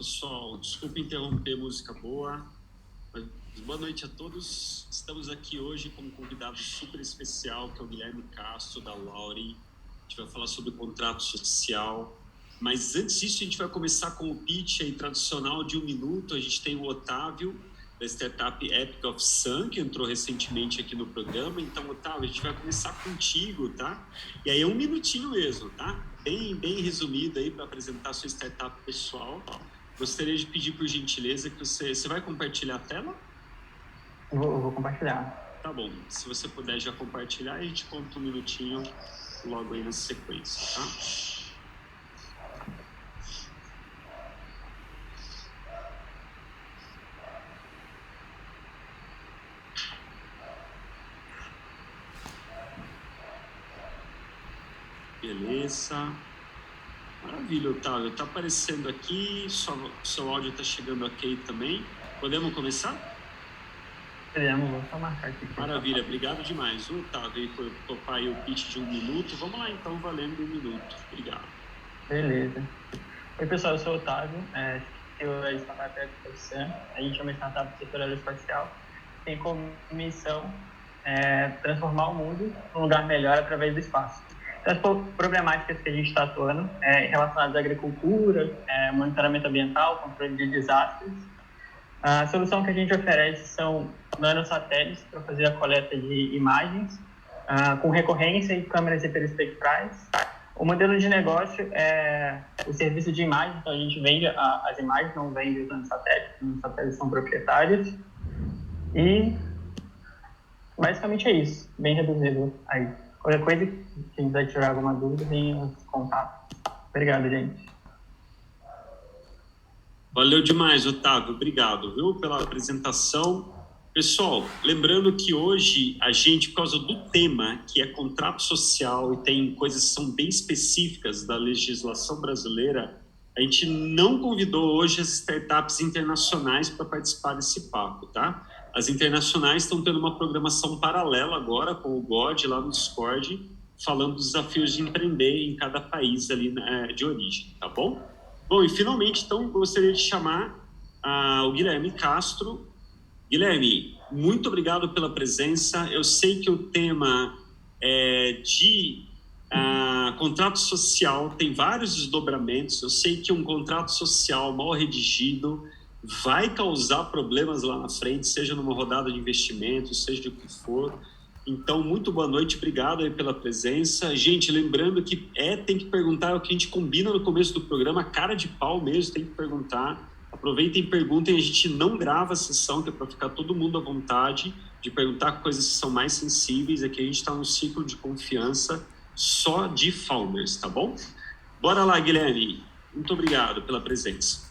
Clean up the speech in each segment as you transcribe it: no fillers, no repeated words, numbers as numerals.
pessoal, desculpa interromper, música boa, mas boa noite a todos. Estamos aqui hoje com um convidado super especial, que é o Guilherme Castro, da Lauri. A gente vai falar sobre o contrato social, mas antes disso a gente vai começar com o pitch aí tradicional de 1 minuto. A gente tem o Otávio, da startup Epic of Sun, que entrou recentemente aqui no programa. Então, Otávio, a gente vai começar contigo, tá? E aí é 1 minutinho mesmo, tá? Bem resumido aí para apresentar a sua startup pessoal. Gostaria de pedir, por gentileza, que você vai compartilhar a tela? Vou compartilhar. Tá bom. Se você puder já compartilhar, a gente conta 1 minutinho logo aí na sequência, tá? Beleza. Maravilha, Otávio. Tá aparecendo aqui, seu áudio tá chegando ok também. Podemos começar? Vou só marcar aqui. Maravilha, obrigado demais, Otávio, por topar aí o pitch de 1 minuto. Vamos lá então, valendo 1 minuto. Obrigado. Beleza. Oi, pessoal, eu sou o Otávio, CEO da startup Epic of Sun. A gente é uma startup do setor aeroespacial. Tem como missão transformar o mundo num lugar melhor através do espaço. Então, as problemáticas que a gente está atuando relacionadas à agricultura, monitoramento ambiental, controle de desastres. A solução que a gente oferece são nanosatélites para fazer a coleta de imagens, com recorrência e câmeras hiperespectrais. O modelo de negócio é o serviço de imagem, então a gente vende as imagens, não vende os nanosatélites, os satélites são proprietários. E basicamente é isso, bem reduzido aí. Qualquer coisa, quem quiser tirar alguma dúvida, vem nos contar. Obrigado, gente. Valeu demais, Otávio. Obrigado, viu, pela apresentação. Pessoal, lembrando que hoje a gente, por causa do tema, que é contrato social e tem coisas que são bem específicas da legislação brasileira, a gente não convidou hoje as startups internacionais para participar desse papo, tá? As internacionais estão tendo uma programação paralela agora com o God lá no Discord, falando dos desafios de empreender em cada país ali de origem, tá bom? Bom, e finalmente, então, gostaria de chamar o Guilherme Castro. Guilherme, muito obrigado pela presença. Eu sei que o tema de contrato social tem vários desdobramentos. Eu sei que um contrato social mal redigido vai causar problemas lá na frente, seja numa rodada de investimentos, seja de o que for. Então, muito boa noite, obrigado aí pela presença. Gente, lembrando que tem que perguntar, é o que a gente combina no começo do programa, cara de pau mesmo, tem que perguntar. Aproveitem e perguntem, a gente não grava a sessão, que é para ficar todo mundo à vontade de perguntar coisas que são mais sensíveis. Aqui a gente está num ciclo de confiança só de founders, tá bom? Bora lá, Guilherme. Muito obrigado pela presença.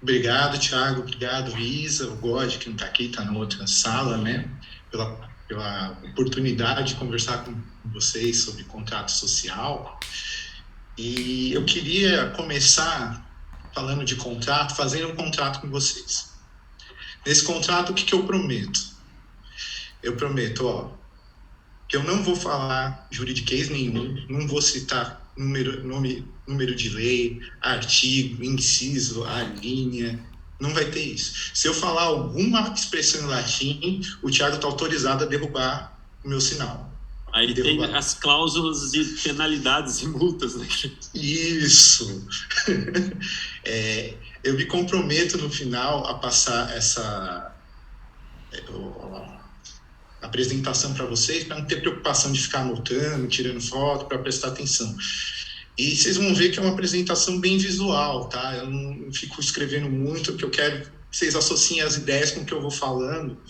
Obrigado, Thiago. Obrigado, Isa. O God, que não está aqui, está na outra sala, né? Pela oportunidade de conversar com vocês sobre contrato social. E eu queria começar falando de contrato, fazendo um contrato com vocês. Nesse contrato, o que eu prometo? Eu prometo, que eu não vou falar juridiquês nenhum, não vou citar número de lei, artigo, inciso, a linha, não vai ter isso. Se eu falar alguma expressão em latim, o Thiago está autorizado a derrubar o meu sinal. Aí tem as cláusulas de penalidades e multas, né? Isso! Eu me comprometo no final a passar essa apresentação para vocês, para não ter preocupação de ficar anotando, tirando foto, para prestar atenção. E vocês vão ver que é uma apresentação bem visual, tá? Eu não fico escrevendo muito, porque eu quero que vocês associem as ideias com o que eu vou falando.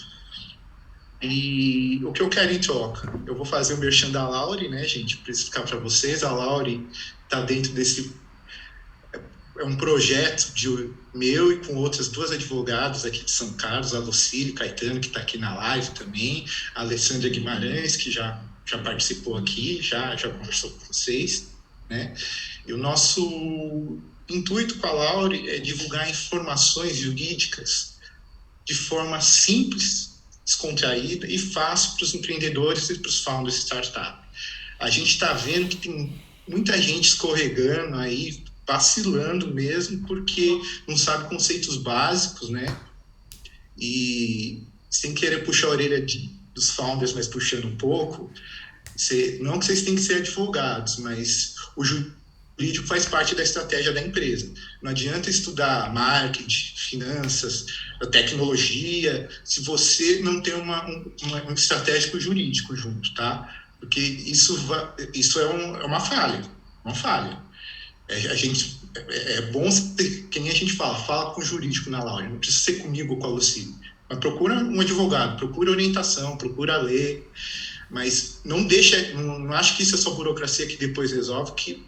E o que eu quero em troca? Eu vou fazer o merchan da Lauri, né, gente? Para explicar para vocês, a Lauri está dentro desse... É um projeto meu e com outras 2 advogadas aqui de São Carlos, a Lucília Caetano, que está aqui na live também, a Alessandra Guimarães, que já participou aqui, já conversou com vocês, né? E o nosso intuito com a Lauri é divulgar informações jurídicas de forma simples, descontraída e fácil para os empreendedores e para os founders de startup. A gente está vendo que tem muita gente escorregando aí, vacilando mesmo, porque não sabe conceitos básicos, né? E sem querer puxar a orelha dos founders, mas puxando um pouco, não que vocês têm que ser advogados, mas o jurídico faz parte da estratégia da empresa. Não adianta estudar marketing, finanças, tecnologia, se você não tem um estratégico jurídico junto, tá? Porque isso é uma falha, uma falha. É bom, que nem a gente fala com o jurídico na Laure, não precisa ser comigo ou com a Lucília. Mas procura um advogado, procura orientação, procura ler, mas não acho que isso é só burocracia que depois resolve, que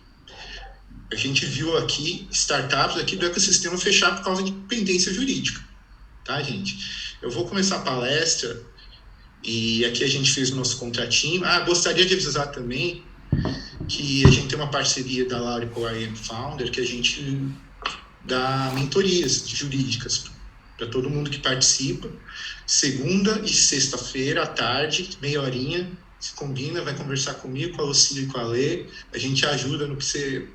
a gente viu aqui startups aqui do ecossistema fechar por causa de pendência jurídica, tá, gente? Eu vou começar a palestra e aqui a gente fez o nosso contratinho. Gostaria de avisar também que a gente tem uma parceria da Laure com a IM Founder, que a gente dá mentorias jurídicas para todo mundo que participa, segunda e sexta-feira à tarde, meia horinha, se combina, vai conversar comigo, com a Lucília e com a Lê, a gente ajuda no que você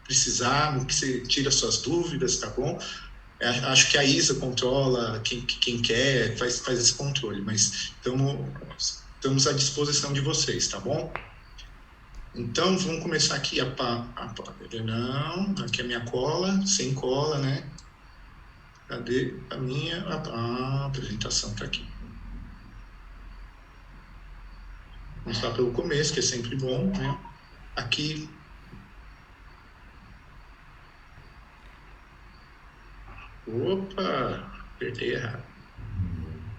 precisar, no que você tira suas dúvidas, tá bom? Acho que a Isa controla, quem quer, faz esse controle, mas estamos à disposição de vocês, tá bom? Então, vamos começar aqui aqui a minha cola, sem cola, né? Cadê a minha? A apresentação está aqui. Vamos lá pelo começo, que é sempre bom, né? Aqui. Opa! Apertei errado.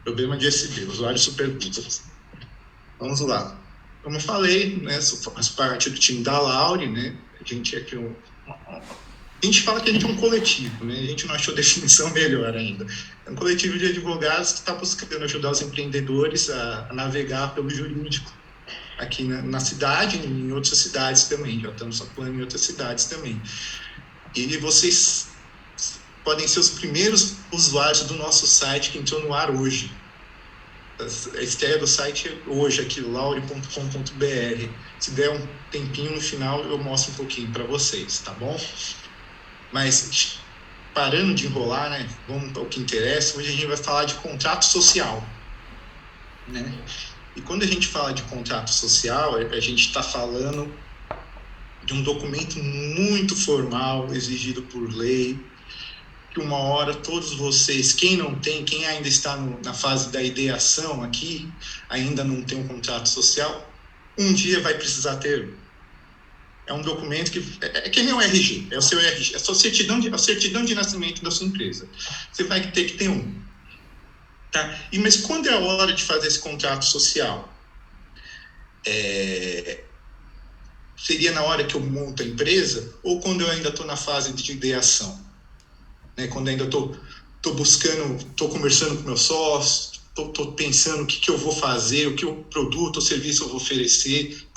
Problema de USB, usuário superputa. Vamos lá. Como eu falei, né, faz parte do time da Laure, né? A gente fala que a gente é um coletivo, né? A gente não achou definição melhor ainda. É um coletivo de advogados que está buscando ajudar os empreendedores a navegar pelo jurídico aqui na cidade e em outras cidades também. Já estamos atuando em outras cidades também. E vocês podem ser os primeiros usuários do nosso site que entrou no ar hoje. A estreia do site é hoje, aqui, laure.com.br. Se der um tempinho no final, eu mostro um pouquinho para vocês, tá bom? Mas, parando de enrolar, né? Vamos para o que interessa. Hoje a gente vai falar de contrato social, né? E quando a gente fala de contrato social, a gente está falando de um documento muito formal, exigido por lei, que uma hora todos vocês, quem ainda está na fase da ideação aqui, ainda não tem um contrato social, um dia vai precisar ter. É um documento que é que nem o RG, é o seu RG, é a certidão de nascimento da sua empresa. Você vai ter que ter um. Tá? Mas quando é a hora de fazer esse contrato social? Seria na hora que eu monto a empresa ou quando eu ainda estou na fase de ideação? Né, quando ainda estou buscando, estou conversando com meu sócio, estou pensando o que eu vou fazer, o que o produto ou serviço eu vou oferecer,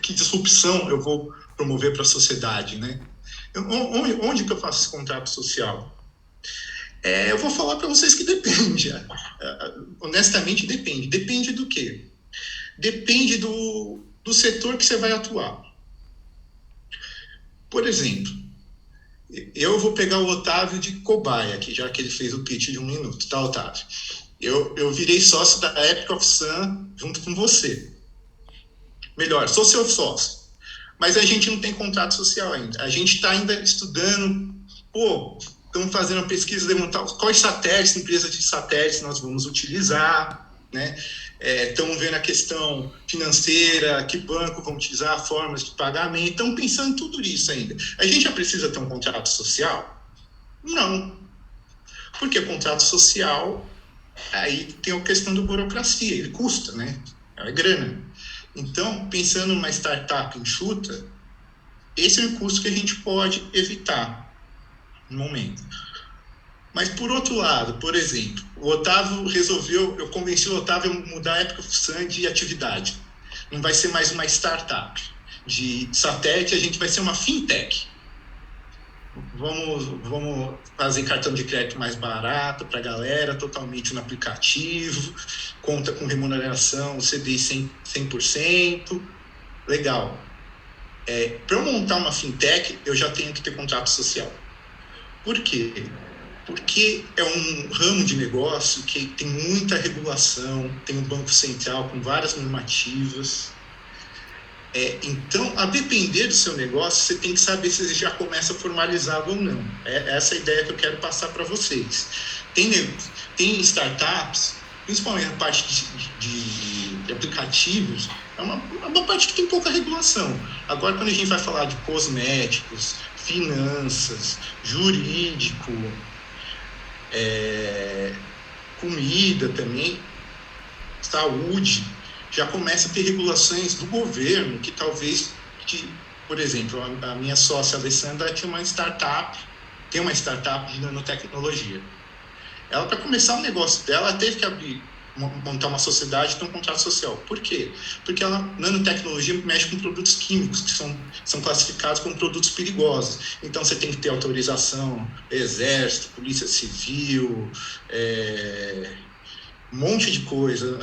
que disrupção eu vou promover para a sociedade, né? Onde que eu faço esse contrato social? Eu vou falar para vocês que depende. Honestamente, depende. Depende do quê? Depende do setor que você vai atuar. Por exemplo, eu vou pegar o Otávio de cobaia aqui, já que ele fez o pitch de 1 minuto, tá, Otávio? Eu virei sócio da Epic of Sun junto com você. Melhor, sou seu sócio. Mas a gente não tem contrato social ainda. A gente está ainda estudando, estamos fazendo uma pesquisa, levantar quais satélites, empresas de satélites nós vamos utilizar, né? Estamos vendo a questão financeira, que banco vão utilizar, formas de pagamento, estamos pensando em tudo isso ainda. A gente já precisa ter um contrato social? Não. Porque contrato social, aí tem a questão da burocracia, ele custa, né? É grana. Então, pensando numa startup enxuta, esse é um custo que a gente pode evitar no momento. Mas, por outro lado, por exemplo, o Otávio eu convenci o Otávio a mudar a Epic of Sun de atividade. Não vai ser mais uma startup de satélite, a gente vai ser uma fintech. Vamos fazer cartão de crédito mais barato para a galera, totalmente no aplicativo, conta com remuneração CDI 100%, legal. Para eu montar uma fintech, eu já tenho que ter contrato social. Por quê? Porque é um ramo de negócio que tem muita regulação, tem um banco central com várias normativas. Então, a depender do seu negócio, você tem que saber se ele já começa formalizado ou não. Essa é a ideia que eu quero passar para vocês. Tem startups, principalmente a parte de aplicativos, é uma parte que tem pouca regulação. Agora, quando a gente vai falar de cosméticos, finanças, jurídico, comida também, saúde, já começa a ter regulações do governo que talvez, por exemplo, a minha sócia Alessandra tem uma startup de nanotecnologia. Ela, para começar o negócio dela, teve que montar uma sociedade e ter um contrato social. Por quê? Porque a nanotecnologia mexe com produtos químicos que são classificados como produtos perigosos. Então, você tem que ter autorização, exército, polícia civil, um monte de coisa,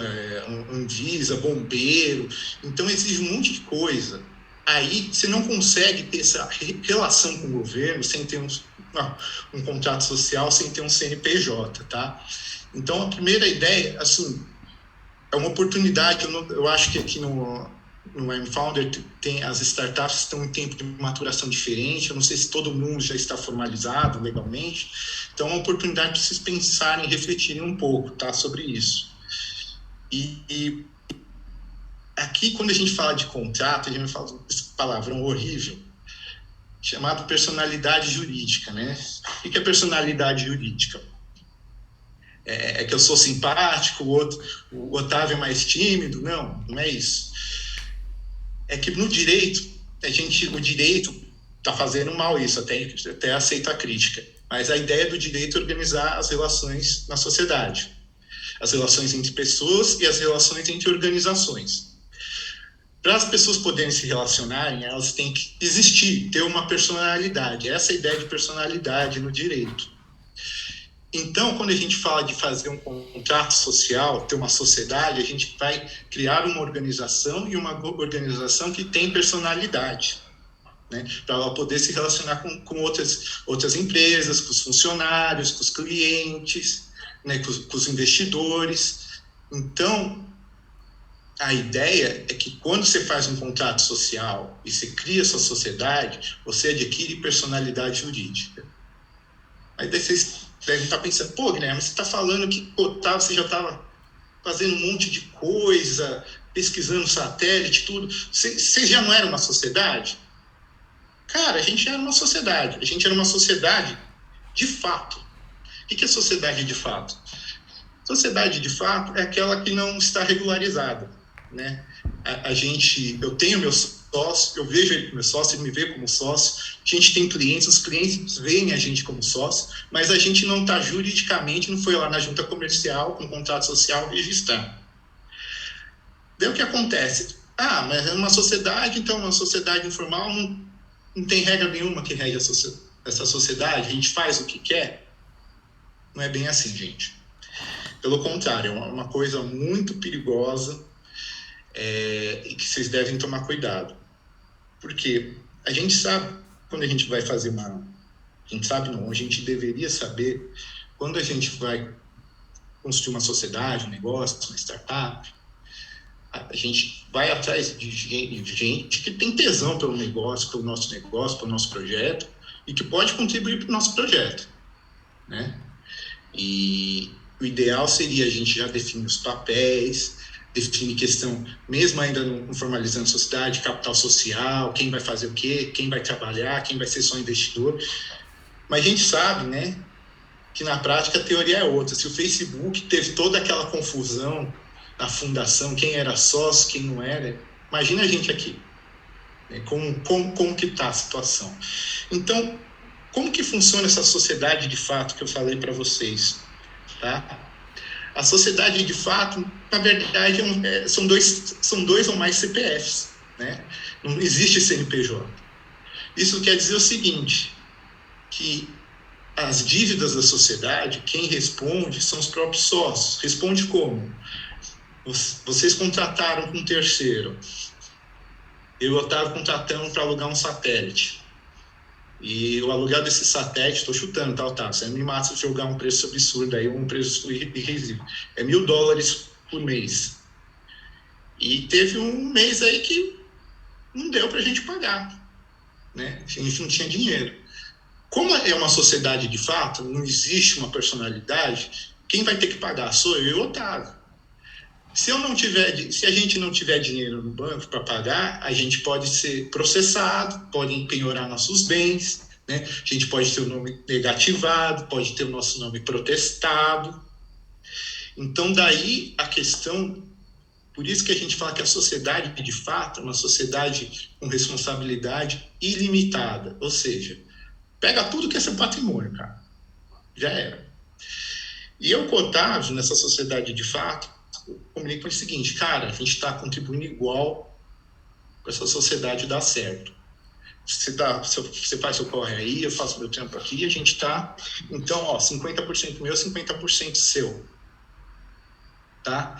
Anvisa, bombeiro. Então, exige um monte de coisa. Aí, você não consegue ter essa relação com o governo sem ter um contrato social, sem ter um CNPJ, tá? Então, a primeira ideia, assim, é uma oportunidade. Eu acho que aqui no M-Founder as startups estão em tempo de maturação diferente. Eu não sei se todo mundo já está formalizado legalmente. Então, é uma oportunidade para vocês pensarem, refletirem um pouco, tá, sobre isso. E aqui, quando a gente fala de contrato, a gente fala esse palavrão horrível, chamado personalidade jurídica, né? O que é personalidade jurídica? É que eu sou simpático, o Otávio é mais tímido? Não é isso. É que no direito, o direito está fazendo mal isso, até aceito a crítica. Mas a ideia do direito é organizar as relações na sociedade. As relações entre pessoas e as relações entre organizações. Para as pessoas poderem se relacionarem, elas têm que existir, ter uma personalidade. Essa é a ideia de personalidade no direito. Então, quando a gente fala de fazer um contrato social, ter uma sociedade, a gente vai criar uma organização, e uma organização que tem personalidade, né? Para ela poder se relacionar com outras empresas, com os funcionários, com os clientes, né? com os investidores. Então, a ideia é que quando você faz um contrato social e você cria sua sociedade, você adquire personalidade jurídica. Aí vocês devem estar pensando, pô, Guilherme, você está falando que você já estava fazendo um monte de coisa, pesquisando satélite, tudo. Você já não era uma sociedade? Cara, a gente já era uma sociedade. A gente era uma sociedade de fato. O que é sociedade de fato? Sociedade de fato é aquela que não está regularizada, né? Eu tenho meu sócio, eu vejo ele como meu sócio, ele me vê como sócio, a gente tem clientes, os clientes veem a gente como sócio, mas a gente não está juridicamente, não foi lá na junta comercial com contrato social registrado. Daí o que acontece? Mas é uma sociedade, então uma sociedade informal não tem regra nenhuma que rege essa sociedade, a gente faz o que quer. Não é bem assim, gente. Pelo contrário, é uma coisa muito perigosa, e que vocês devem tomar cuidado. Porque a gente sabe, quando a gente vai fazer a gente deveria saber, quando a gente vai construir uma sociedade, um negócio, uma startup, a gente vai atrás de gente que tem tesão pelo negócio, pelo nosso projeto, e que pode contribuir para o nosso projeto, né? E o ideal seria a gente já definir os papéis, definir questão, mesmo ainda não formalizando a sociedade, capital social, quem vai fazer o quê, quem vai trabalhar, quem vai ser só investidor. Mas a gente sabe, né, que na prática a teoria é outra. Se o Facebook teve toda aquela confusão na fundação, quem era sócio, quem não era, imagina a gente aqui, né, como que está a situação. Então, como que funciona essa sociedade de fato que eu falei para vocês, tá? A sociedade de fato, na verdade, são dois ou mais CPFs, né? Não existe CNPJ. Isso quer dizer o seguinte, que as dívidas da sociedade, quem responde são os próprios sócios. Responde como? Vocês contrataram com um terceiro. eu e o Otávio contratamos para alugar um satélite. E o aluguel desse satélite, estou chutando, tá, Otávio? Você me mata se jogar um preço absurdo aí, um preço irrisível. É $1.000 por mês. E teve um mês aí que não deu para a gente pagar, né? A gente não tinha dinheiro. Como é uma sociedade de fato, não existe uma personalidade, quem vai ter que pagar sou eu e o Otávio. Se a gente não tiver dinheiro no banco para pagar, a gente pode ser processado, pode penhorar nossos bens, né? A gente pode ter o nome negativado, pode ter o nosso nome protestado. Então, daí a questão, por isso que a gente fala que a sociedade, de fato, é uma sociedade com responsabilidade ilimitada. Ou seja, pega tudo que é seu patrimônio, cara. Já era. E eu, com o Otávio, nessa sociedade de fato, comunico o seguinte, cara, a gente está contribuindo igual para essa sociedade dar certo. Você faz seu corre aí, eu faço meu trampo aqui, a gente está... Então, ó, 50% meu, 50% seu. Tá?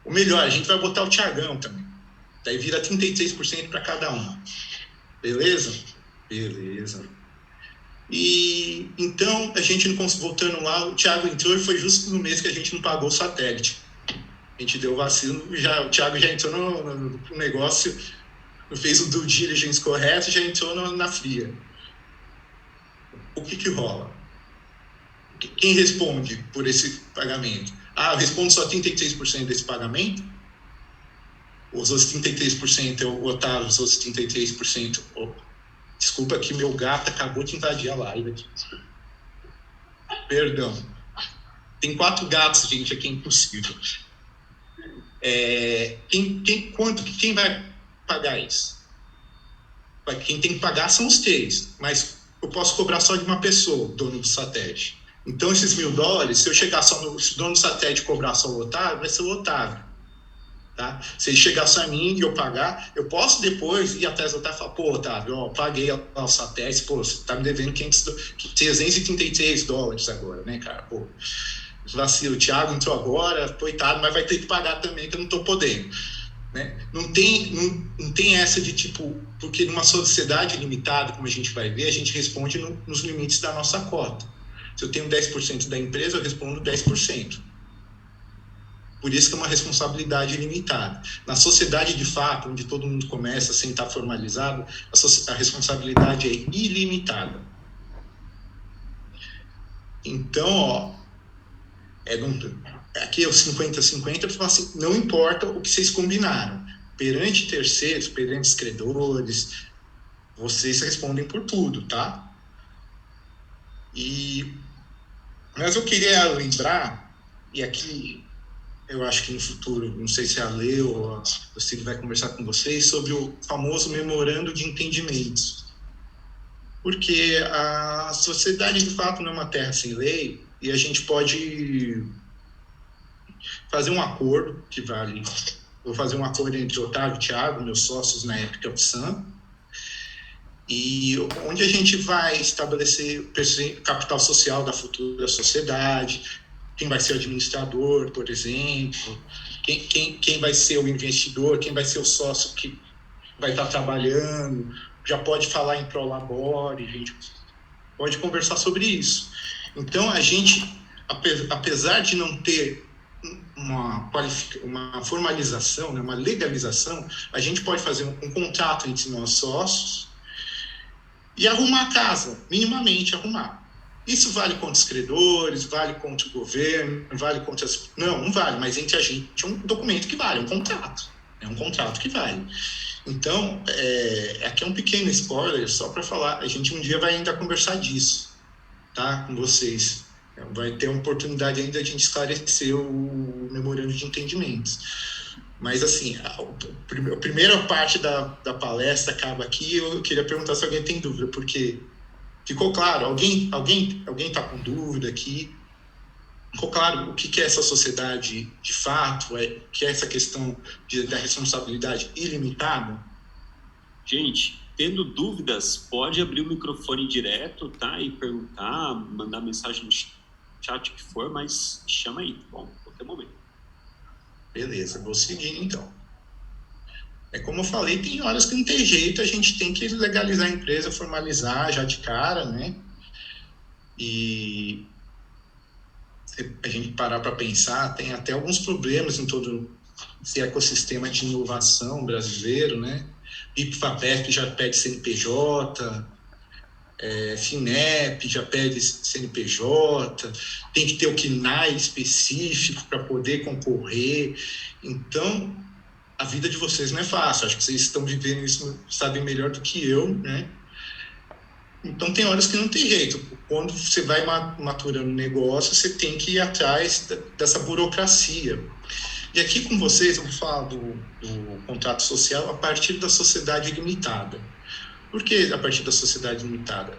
O melhor, a gente vai botar o Thiagão também. Daí vira 33% para cada um. Beleza? Beleza. E então, a gente não conseguiu, voltando lá, o Thiago entrou e foi justo no mês que a gente não pagou o satélite. A gente deu vacilo, o Thiago já entrou no negócio, fez o due diligence correto, já entrou na fria. O que rola? Quem responde por esse pagamento? Eu respondo só 33% desse pagamento? Os outros 33% é o Otávio, os outros 33%... Desculpa que meu gato acabou de invadir a live aqui. Perdão. Tem 4 gatos, gente, aqui é impossível. Quem vai pagar isso? Quem tem que pagar são os 3, mas eu posso cobrar só de uma pessoa, dono do satélite. Então, esses $1.000, se eu chegar só se o dono do satélite cobrar só o Otávio, vai ser o Otávio. Tá? Se ele chegar só a mim e eu pagar, eu posso depois ir atrás do Otávio e falar, pô, Otávio, ó, paguei o satélite, pô, você tá me devendo $333 agora, né, cara? Pô, vacilo, o Thiago entrou agora, coitado, mas vai ter que pagar também, que eu não tô podendo. Né? Não tem essa de tipo, porque numa sociedade limitada, como a gente vai ver, a gente responde nos limites da nossa cota. Se eu tenho 10% da empresa, eu respondo 10%. Por isso que é uma responsabilidade limitada. Na sociedade de fato, onde todo mundo começa sem estar formalizado, a responsabilidade é ilimitada. Então, ó, aqui é o 50-50, eu falo assim, não importa o que vocês combinaram. Perante terceiros, perante credores, vocês respondem por tudo, tá? Mas eu queria lembrar, e aqui eu acho que no futuro, não sei se a Lê ou a Cid vai conversar com vocês, sobre o famoso memorando de entendimentos. Porque a sociedade, de fato, não é uma terra sem lei, e a gente pode fazer um acordo que vale... Vou fazer um acordo entre Otávio e Thiago, meus sócios na época do SAM, e onde a gente vai estabelecer o capital social da futura sociedade, quem vai ser o administrador, por exemplo, quem vai ser o investidor, quem vai ser o sócio que vai estar trabalhando, já pode falar em prolabore, a gente pode conversar sobre isso. Então, a gente, apesar de não ter uma formalização, né, uma legalização, a gente pode fazer um contrato entre nós sócios e arrumar a casa, minimamente arrumar. Isso vale contra os credores, vale contra o governo, vale contra as... Não vale, mas entre a gente é um documento que vale, é um contrato. É um contrato que vale. Então, aqui é um pequeno spoiler, só para falar, a gente um dia vai ainda conversar disso, tá? Com vocês. Vai ter uma oportunidade ainda de a gente esclarecer o memorando de entendimentos. Mas, assim, a primeira parte da palestra acaba aqui. Eu queria perguntar se alguém tem dúvida, porque ficou claro? Alguém está com dúvida aqui? Ficou claro o que é essa sociedade de fato? O que é essa questão da responsabilidade ilimitada? Gente, tendo dúvidas, pode abrir o microfone direto, tá? E perguntar, mandar mensagem no chat, o que for, mas chama aí, tá bom? A qualquer momento. Beleza, vou seguir então. É como eu falei, tem horas que não tem jeito, a gente tem que legalizar a empresa, formalizar já de cara, né? E se a gente parar para pensar, tem até alguns problemas em todo esse ecossistema de inovação brasileiro, né? IPFAPESP já pede CNPJ, FINEP já pede CNPJ, tem que ter o CNAE específico para poder concorrer. Então, a vida de vocês não é fácil, acho que vocês estão vivendo isso, sabem melhor do que eu, né? Então, tem horas que não tem jeito. Quando você vai maturando o negócio, você tem que ir atrás dessa burocracia. E aqui com vocês, eu vou falar do contrato social a partir da sociedade limitada. Por que a partir da sociedade limitada?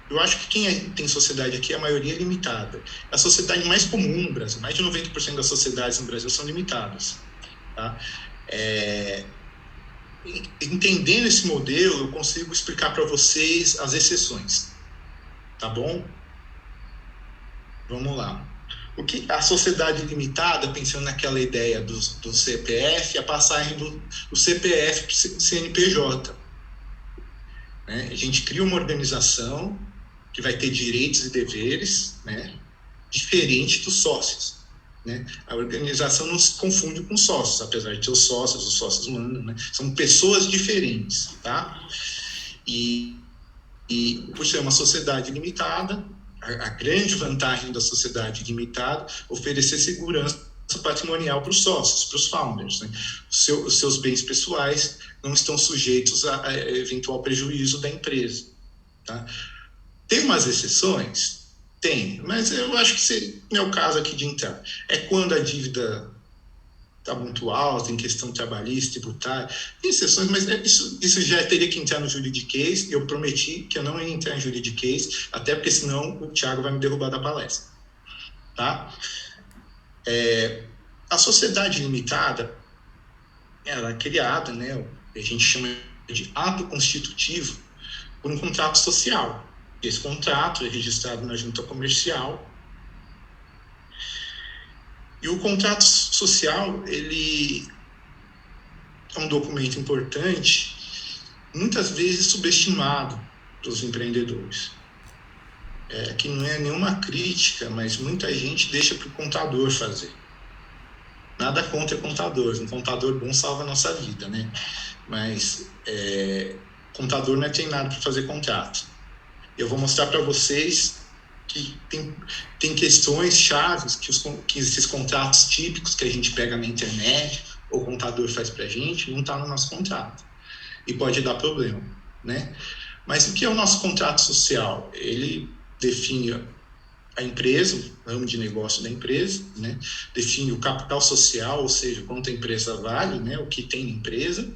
Eu acho que quem tem sociedade aqui, a maioria é limitada. É a sociedade mais comum no Brasil. Mais de 90% das sociedades no Brasil são limitadas. Tá? Entendendo esse modelo, eu consigo explicar para vocês as exceções. Tá bom? Vamos lá. O que a sociedade limitada, pensando naquela ideia do CPF, a passagem do CPF para o CNPJ. Né? A gente cria uma organização que vai ter direitos e deveres, né? Diferente dos sócios. Né? A organização não se confunde com sócios, apesar de ter os sócios mandam, né? São pessoas diferentes, tá? E por ser uma sociedade limitada, a grande vantagem da sociedade limitada é oferecer segurança patrimonial para os sócios, para os founders. Né? Os seus bens pessoais não estão sujeitos a eventual prejuízo da empresa. Tá? Tem umas exceções? Tem, mas eu acho que não é o caso aqui de entrar. É quando a dívida está muito alta, em questão trabalhista, tributária. Tem exceções, mas isso já teria que entrar no juridiquês. Eu prometi que eu não ia entrar em juridiquês, até porque senão o Thiago vai me derrubar da palestra. Tá? A sociedade limitada, ela é criada, né? A gente chama de ato constitutivo por um contrato social. Esse contrato é registrado na junta comercial. E o contrato social, ele é um documento importante, muitas vezes subestimado pelos empreendedores. Que não é nenhuma crítica, mas muita gente deixa para o contador fazer. Nada contra contadores, um contador bom salva a nossa vida, né? Mas contador não é treinado para fazer contrato. Eu vou mostrar para vocês que tem questões chaves que esses contratos típicos que a gente pega na internet ou o contador faz para a gente, não está no nosso contrato. E pode dar problema, né? Mas o que é o nosso contrato social? Ele define a empresa, o ramo de negócio da empresa, né? Define o capital social, ou seja, quanto a empresa vale, né? O que tem na empresa.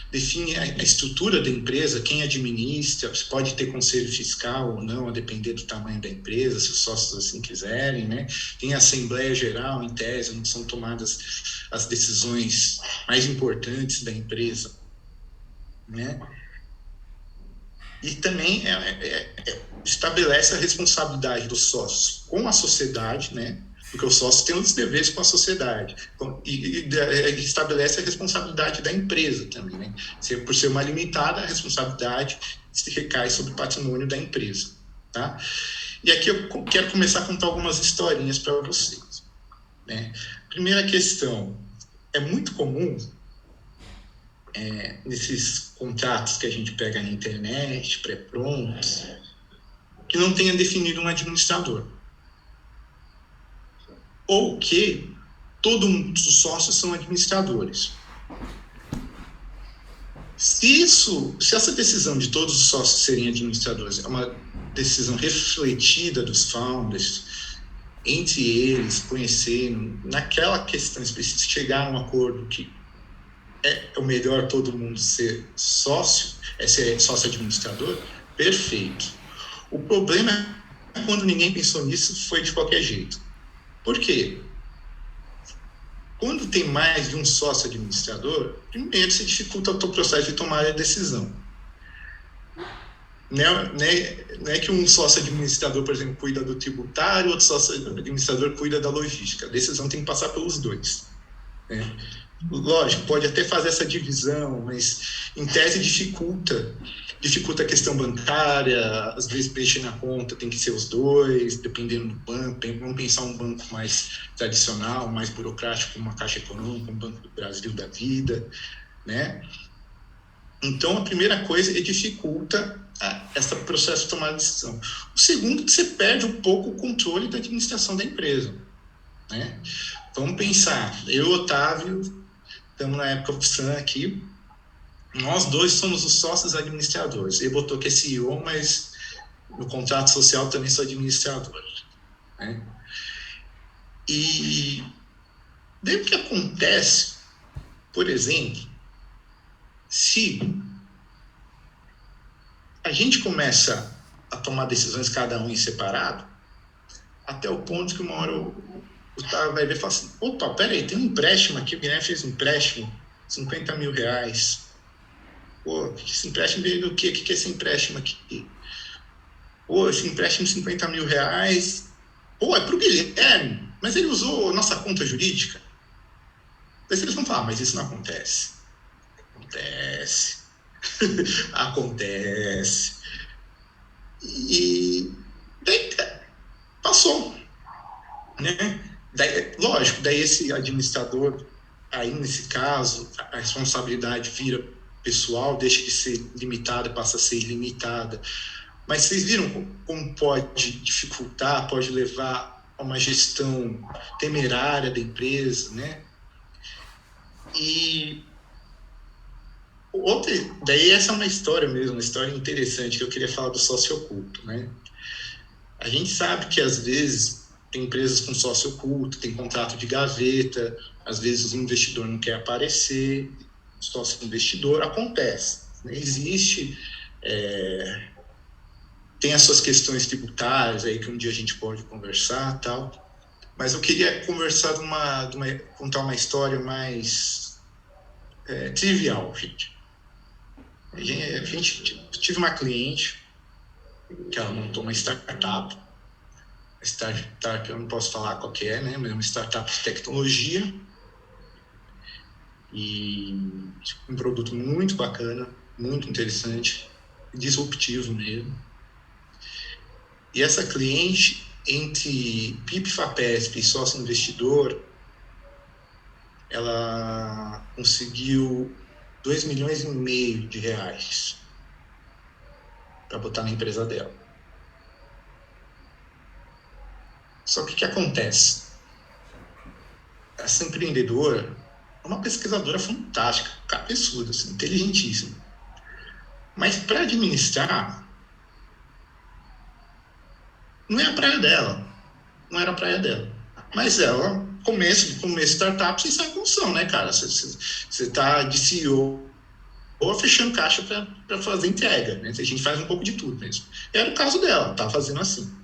Define a estrutura da empresa, quem administra, se pode ter conselho fiscal ou não, a depender do tamanho da empresa, se os sócios assim quiserem, né? Tem a Assembleia Geral, em tese, onde são tomadas as decisões mais importantes da empresa, né? E também estabelece a responsabilidade dos sócios com a sociedade, né? Porque os sócios têm os deveres com a sociedade. E estabelece a responsabilidade da empresa também, né? Por ser uma limitada, a responsabilidade recai sobre o patrimônio da empresa, tá? E aqui eu quero começar a contar algumas historinhas para vocês, né? Primeira questão, é muito comum nesses contratos que a gente pega na internet, pré-prontos, que não tenha definido um administrador. Ou que todos os sócios são administradores. Se essa decisão de todos os sócios serem administradores é uma decisão refletida dos founders, entre eles, conhecendo, naquela questão específica, chegar a um acordo que é o melhor todo mundo ser sócio, ser sócio administrador, perfeito. O problema é quando ninguém pensou nisso, foi de qualquer jeito. Por quê? Quando tem mais de um sócio administrador, primeiro se dificulta o processo de tomar a decisão. Não é que um sócio administrador, por exemplo, cuida do tributário, outro sócio administrador cuida da logística. A decisão tem que passar pelos dois, né? lógico, pode até fazer essa divisão, mas em tese dificulta a questão bancária, às vezes mexer na conta, tem que ser os dois, dependendo do banco. Vamos pensar um banco mais tradicional, mais burocrático, como uma Caixa Econômica, um Banco do Brasil da vida, né? Então, a primeira coisa é dificulta esse processo de tomar decisão. O segundo, que você perde um pouco o controle da administração da empresa, né? Vamos pensar, eu e o Otávio, estamos na época FUSAM aqui, nós dois somos os sócios administradores. Ele botou que é CEO, mas no contrato social também sou administrador, né? E daí o que acontece, por exemplo, se a gente começa a tomar decisões cada um em separado, até o ponto que uma hora o Otávio vai ver e fala assim, opa, peraí, tem um empréstimo aqui, o Guilherme fez um empréstimo, 50 mil reais. Pô, esse empréstimo veio do quê? O que é esse empréstimo aqui? Pô, esse empréstimo de 50 mil reais, pô, é pro Guilherme, mas ele usou nossa conta jurídica. Daí eles vão falar, mas isso não acontece. Acontece. Acontece. E daí passou, né? Daí, lógico, daí esse administrador, aí nesse caso, a responsabilidade vira pessoal, deixa de ser limitada, passa a ser ilimitada. Mas vocês viram como pode dificultar, pode levar a uma gestão temerária da empresa, né? E outra, daí essa é uma história mesmo, uma história interessante que eu queria falar do sócio oculto, né? A gente sabe que às vezes tem empresas com sócio oculto, tem contrato de gaveta, às vezes o investidor não quer aparecer, sócio investidor, acontece, né? Existe, tem as suas questões tributárias aí que um dia a gente pode conversar, tal. Mas eu queria conversar contar uma história mais trivial, gente. Tive uma cliente que ela montou uma startup. Startup eu não posso falar qual que é, né? Mas é uma startup de tecnologia e um produto muito bacana, muito interessante, disruptivo mesmo. E essa cliente, entre PIP, FAPESP e sócio investidor, ela conseguiu 2,5 milhões de reais para botar na empresa dela. Só que o que acontece? Essa empreendedora é uma pesquisadora fantástica, cabeçuda, assim, inteligentíssima. Mas para administrar, não é a praia dela. Não era a praia dela. Mas ela, começo startup, vocês sabem como são, né, cara? Você tá de CEO ou fechando caixa para fazer entrega, né? A gente faz um pouco de tudo mesmo. Era o caso dela, tá fazendo assim.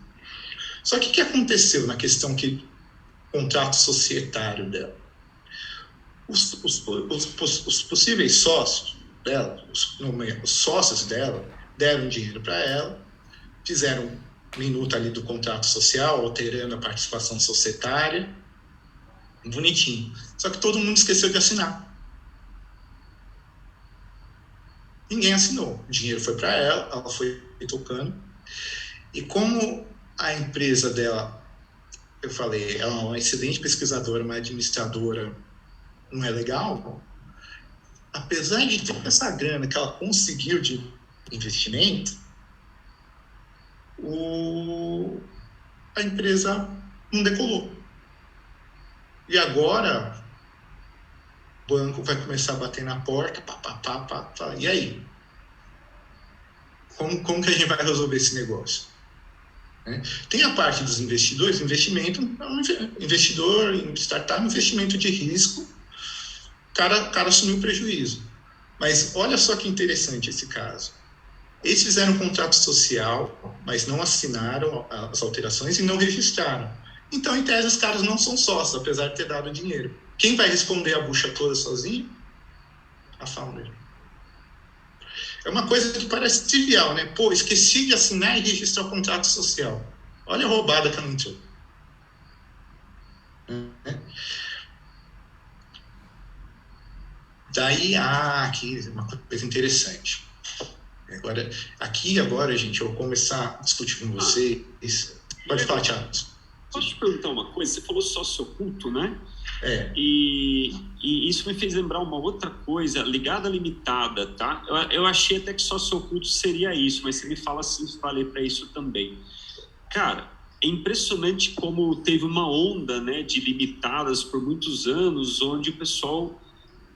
Só que o que aconteceu na questão contrato societário dela? Os possíveis sócios dela, os sócios dela, deram dinheiro para ela, fizeram minuta ali do contrato social, alterando a participação societária, bonitinho. Só que todo mundo esqueceu de assinar. Ninguém assinou. O dinheiro foi para ela foi tocando. E como a empresa dela, eu falei, ela é uma excelente pesquisadora, uma administradora, não é legal, apesar de ter essa grana que ela conseguiu de investimento, a empresa não decolou. E agora o banco vai começar a bater na porta, e aí? Como que a gente vai resolver esse negócio? Tem a parte dos investidores, investidor em startup, investimento de risco, o cara assumiu prejuízo. Mas olha só que interessante esse caso. Eles fizeram um contrato social, mas não assinaram as alterações e não registraram. Então, em tese, os caras não são sócios, apesar de ter dado dinheiro. Quem vai responder a bucha toda sozinho? A founder. É uma coisa que parece trivial, né? Pô, esqueci de assinar e registrar o contrato social. Olha a roubada que ela entrou. Daí, aqui uma coisa interessante. Agora, gente, eu vou começar a discutir com vocês. Pode falar, Thiago. Posso te perguntar uma coisa? Você falou sócio oculto, né? É. E isso me fez lembrar uma outra coisa ligada à limitada, tá? Eu achei até que sócio oculto seria isso, mas você me fala assim, falei para isso também. Cara, é impressionante como teve uma onda, né, de limitadas por muitos anos, onde o pessoal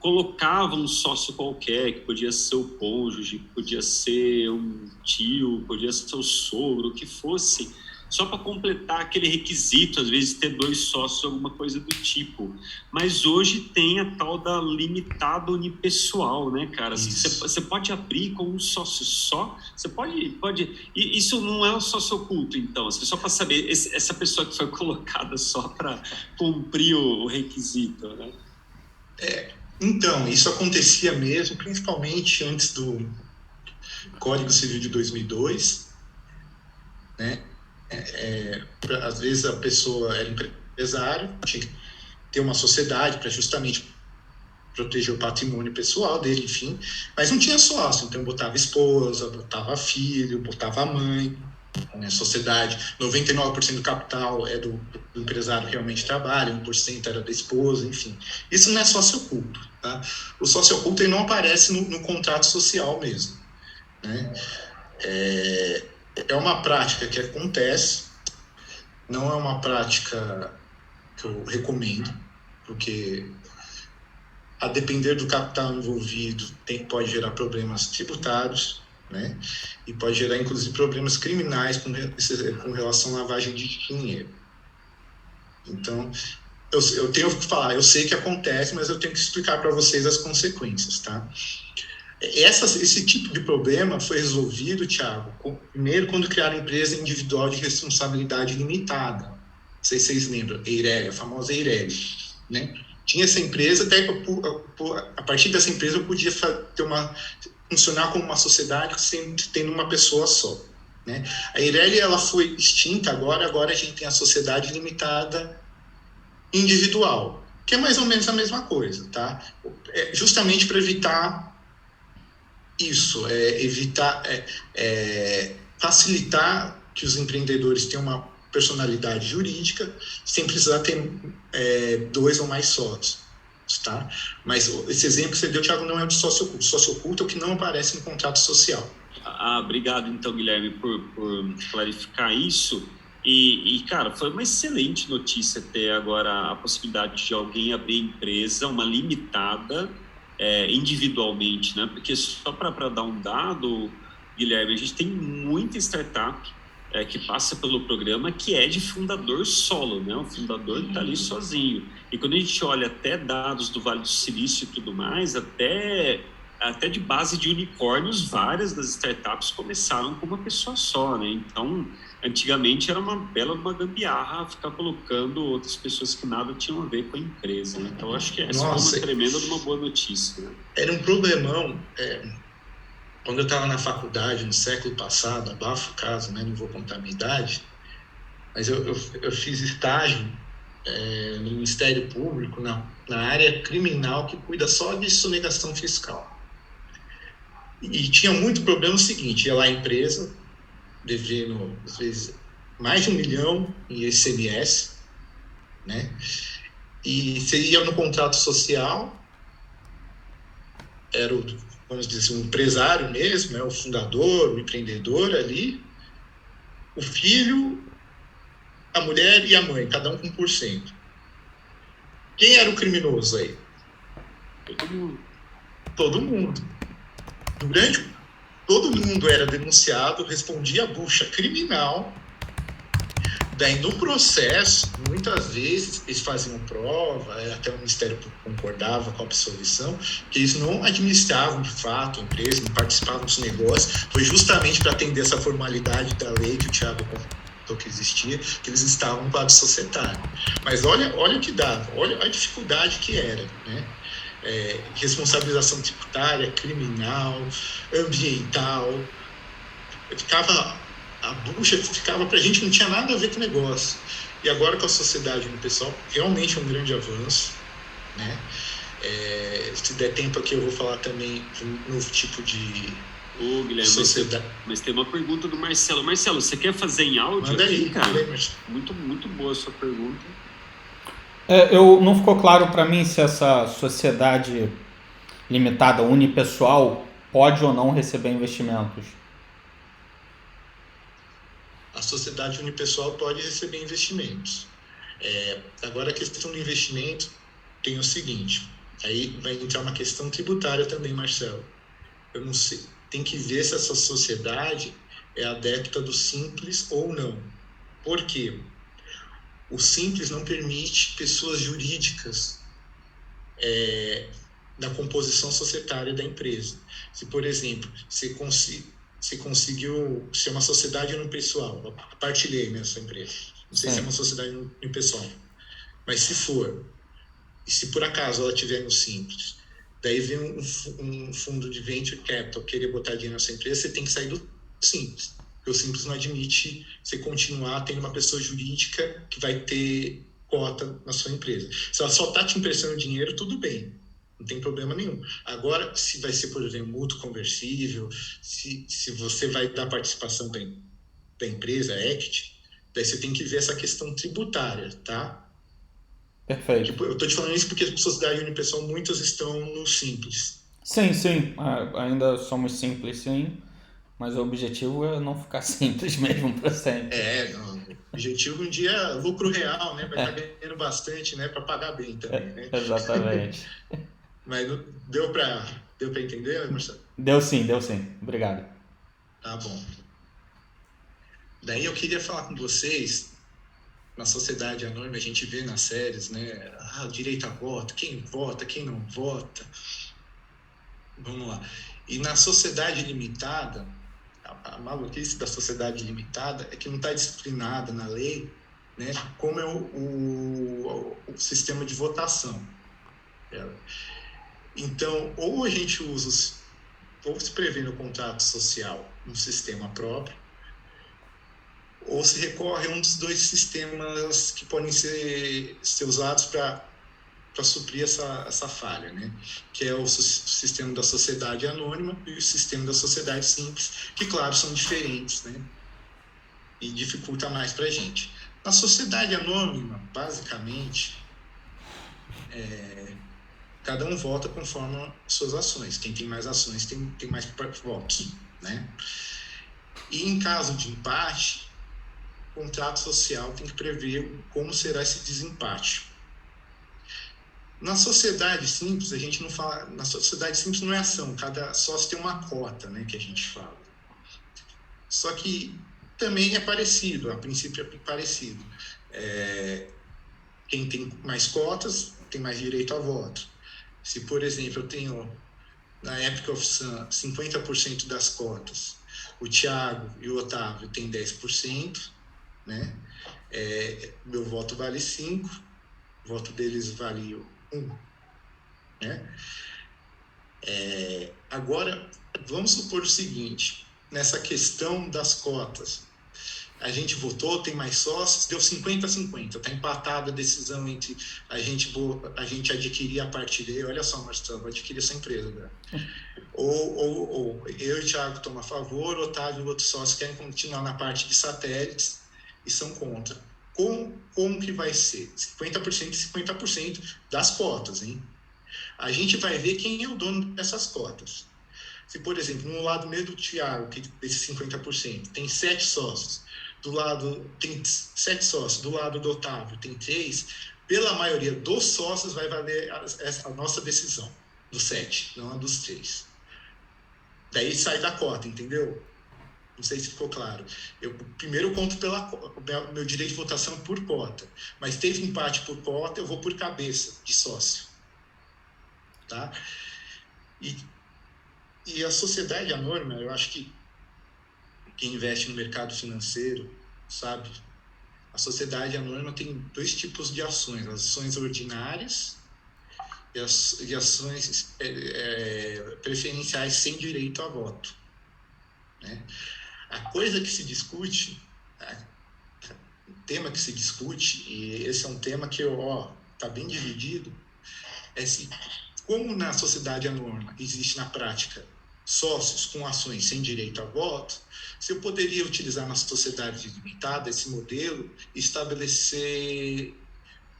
colocava um sócio qualquer, que podia ser o cônjuge, podia ser um tio, podia ser o sogro, o que fosse, só para completar aquele requisito, às vezes ter 2 sócios, alguma coisa do tipo. Mas hoje tem a tal da limitada unipessoal, né, cara? Você pode abrir com um sócio só, você pode... E isso não é um sócio oculto, então, assim, só para saber, essa pessoa que foi colocada só para cumprir o requisito, né? Então, isso acontecia mesmo, principalmente antes do Código Civil de 2002, né? Às vezes a pessoa era empresário, tinha que ter uma sociedade para justamente proteger o patrimônio pessoal dele, enfim, mas não tinha sócio, então botava esposa, botava filho, botava mãe, né? Sociedade, 99% do capital é do empresário que realmente trabalha, 1% era da esposa, enfim. Isso não é sócio oculto, tá? O sócio oculto ele não aparece no contrato social mesmo, né? É uma prática que acontece, não é uma prática que eu recomendo, porque a depender do capital envolvido pode gerar problemas tributários, né? E pode gerar, inclusive, problemas criminais com relação à lavagem de dinheiro. Então, eu tenho que falar, eu sei que acontece, mas eu tenho que explicar para vocês as consequências, tá? Esse tipo de problema foi resolvido, Thiago, primeiro quando criaram a empresa individual de responsabilidade limitada. Não sei se vocês lembram, Eireli, a famosa Eireli, né? Tinha essa empresa, até a partir dessa empresa eu podia funcionar como uma sociedade sempre tendo uma pessoa só, né? A Eireli, ela foi extinta agora a gente tem a sociedade limitada individual, que é mais ou menos a mesma coisa, tá? Justamente para evitar isso, facilitar que os empreendedores tenham uma personalidade jurídica sem precisar ter 2 ou mais sócios, tá? Mas esse exemplo que você deu, Thiago, não é o de sócio oculto. Sócio oculto é o que não aparece no contrato social. Obrigado, então, Guilherme, por clarificar isso. E, cara, foi uma excelente notícia ter agora a possibilidade de alguém abrir empresa, uma limitada, individualmente, né? Porque só para dar um dado, Guilherme, a gente tem muita startup que passa pelo programa que é de fundador solo, né? O fundador está ali sozinho. E quando a gente olha até dados do Vale do Silício e tudo mais, até de base de unicórnios, várias das startups começaram com uma pessoa só, né? Então, antigamente era uma gambiarra ficar colocando outras pessoas que nada tinham a ver com a empresa, né? Então, acho que essa foi uma tremenda de uma boa notícia, né? Era um problemão. Quando eu estava na faculdade, no século passado, abafo o caso, né? Não vou contar a minha idade, mas eu fiz estágio no Ministério Público, na área criminal que cuida só de sonegação fiscal. E tinha muito problema o seguinte, ia lá a empresa, devendo, às vezes, mais de 1 milhão em ICMS, né? E você ia no contrato social, era vamos dizer assim, um empresário mesmo, né? O fundador, o empreendedor ali, o filho, a mulher e a mãe, cada um com 1%. Quem era o criminoso aí? Todo mundo. Todo mundo era denunciado, respondia a bucha criminal. Daí, no processo, muitas vezes, eles faziam prova, até o Ministério Público concordava com a absolvição, que eles não administravam, de fato, a empresa, não participavam dos negócios. Foi justamente para atender essa formalidade da lei que o Thiago contou que existia, que eles estavam no quadro societário. Mas olha o que dava, olha a dificuldade que era, né? Responsabilização tributária, criminal, ambiental. A bucha ficava pra gente, não tinha nada a ver com o negócio. E agora com a sociedade no pessoal, realmente é um grande avanço, né? Se der tempo aqui, eu vou falar também de um novo tipo de Guilherme, sociedade. Mas tem uma pergunta do Marcelo. Marcelo, você quer fazer em áudio? Manda aí, cara. Muito, muito boa a sua pergunta. Não ficou claro para mim se essa sociedade limitada unipessoal pode ou não receber investimentos. A sociedade unipessoal pode receber investimentos. Agora, a questão do investimento tem o seguinte, aí vai entrar uma questão tributária também, Marcelo. Eu não sei, tem que ver se essa sociedade é adepta do Simples ou não. Por quê? O Simples não permite pessoas jurídicas na composição societária da empresa. Se, por exemplo, você conseguiu ser uma sociedade unipessoal, eu partilhei nessa empresa, não sei se é uma sociedade unipessoal, mas se for, e se por acaso ela tiver no Simples, daí vem um fundo de venture capital querer botar dinheiro nessa empresa, você tem que sair do Simples, porque o Simples não admite você continuar tendo uma pessoa jurídica que vai ter cota na sua empresa. Se ela só está te emprestando dinheiro, tudo bem, não tem problema nenhum. Agora, se vai ser, por exemplo, mútuo conversível, se você vai dar participação da empresa, equity, daí você tem que ver essa questão tributária, tá? Perfeito. Eu estou te falando isso porque as sociedades unipessoal, muitas estão no Simples. Sim. Ainda somos simples, sim. Mas o objetivo é não ficar simples mesmo para sempre. O objetivo um dia é lucro real, né? Vai estar ganhando bastante, né? Para pagar bem também, né? Exatamente. Mas deu para entender, Marcelo? Deu sim. Obrigado. Tá bom. Daí eu queria falar com vocês, na sociedade anônima, a gente vê nas séries, né? O direito a voto, quem vota, quem não vota. Vamos lá. E na sociedade limitada, a maluquice da sociedade limitada é que não está disciplinada na lei, né? Como é o sistema de votação. Então, ou a gente usa, ou se prevê no contrato social um sistema próprio, ou se recorre a um dos dois sistemas que podem ser usados para suprir essa falha, né? Que é o sistema da sociedade anônima e o sistema da sociedade simples, que, claro, são diferentes, né? E dificulta mais para a gente. Na sociedade anônima, basicamente, cada um vota conforme suas ações. Quem tem mais ações tem mais votos, né? E em caso de empate, o contrato social tem que prever como será esse desempate. Na sociedade simples, a gente não fala... Na sociedade simples não é ação, cada sócio tem uma cota, né, que a gente fala. Só que também é parecido, a princípio é parecido. Quem tem mais cotas tem mais direito a voto. Se, por exemplo, eu tenho, na Epic of Sun, 50% das cotas, o Thiago e o Otávio têm 10%, né? Meu voto vale 5%, o voto deles vale 1%. Né? Agora, vamos supor o seguinte, nessa questão das cotas, a gente votou, tem mais sócios, deu 50-50, está empatada a decisão entre a gente adquirir a partilha. Olha só, Marcelo, vou adquirir essa empresa agora. Ou eu e o Thiago tomam a favor, o Otávio e o outro sócio querem continuar na parte de satélites e são contra. Como que vai ser? 50% e 50% das cotas, hein? A gente vai ver quem é o dono dessas cotas. Se, por exemplo, no lado mesmo do Thiago, que desses 50%, tem 7 sócios, do lado tem 7 sócios, do lado do Otávio tem 3, pela maioria dos sócios vai valer a nossa decisão, dos 7, não a dos 3. Daí sai da cota, entendeu? Não sei se ficou claro. Eu primeiro conto meu direito de votação por cota, mas teve empate por cota, eu vou por cabeça de sócio. Tá? E a sociedade anônima, eu acho que quem investe no mercado financeiro sabe, a sociedade anônima tem 2 tipos de ações, as ações ordinárias e ações preferenciais sem direito a voto. Né? A coisa que se discute, o tema que se discute, e esse é um tema que está bem dividido, é se como na sociedade anônima existe na prática sócios com ações sem direito a voto, se eu poderia utilizar na sociedade limitada esse modelo e estabelecer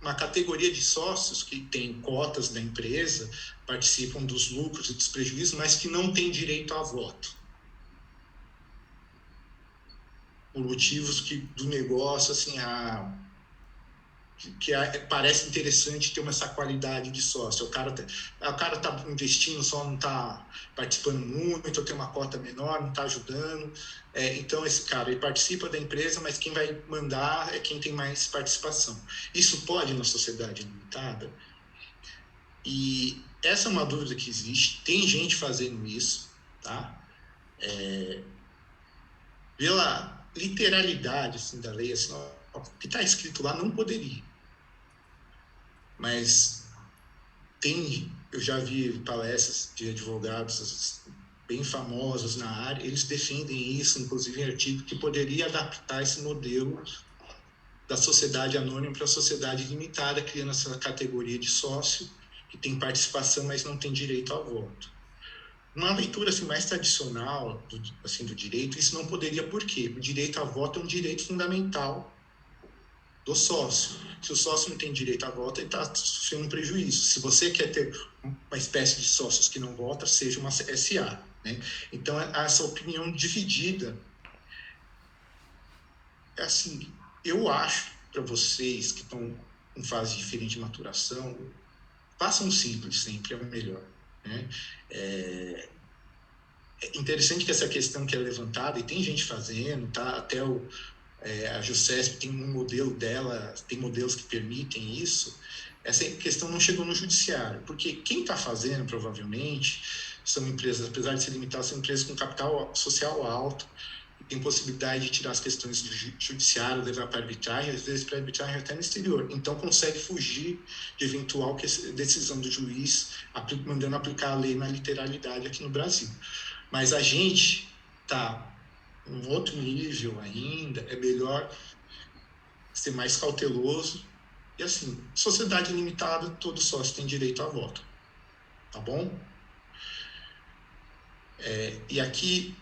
uma categoria de sócios que tem cotas da empresa, participam dos lucros e dos prejuízos, mas que não têm direito a voto. Por motivos do negócio, assim, parece interessante ter essa qualidade de sócio. O cara está investindo, só não está participando muito, ou tem uma cota menor, não está ajudando. Então, esse cara ele participa da empresa, mas quem vai mandar é quem tem mais participação. Isso pode na sociedade limitada? E essa é uma dúvida que existe. Tem gente fazendo isso, tá? Pela literalidade assim, da lei, assim, o que está escrito lá não poderia. Mas eu já vi palestras de advogados bem famosos na área, eles defendem isso, inclusive em artigo, que poderia adaptar esse modelo da sociedade anônima para a sociedade limitada, criando essa categoria de sócio que tem participação, mas não tem direito ao voto. Uma leitura assim, mais tradicional do direito, isso não poderia, por quê? O direito a voto é um direito fundamental do sócio. Se o sócio não tem direito a voto, ele está sofrendo um prejuízo. Se você quer ter uma espécie de sócios que não votam, seja uma SA. Né? Então, essa opinião dividida. Assim, eu acho, para vocês que estão em fase diferente de maturação, façam simples sempre, é o melhor. Né? É interessante que essa questão que é levantada, e tem gente fazendo, tá? Até a Jusesp tem um modelo dela, tem modelos que permitem isso. Essa questão não chegou no judiciário, porque quem está fazendo, provavelmente, são empresas, apesar de ser limitadas, são empresas com capital social alto, e tem possibilidade de tirar as questões do judiciário, levar para arbitragem, às vezes para arbitragem até no exterior. Então, consegue fugir de eventual decisão do juiz, mandando aplicar a lei na literalidade aqui no Brasil. Mas a gente está em um outro nível ainda, é melhor ser mais cauteloso. E assim, sociedade limitada, todo sócio tem direito a voto. Tá bom? E aqui,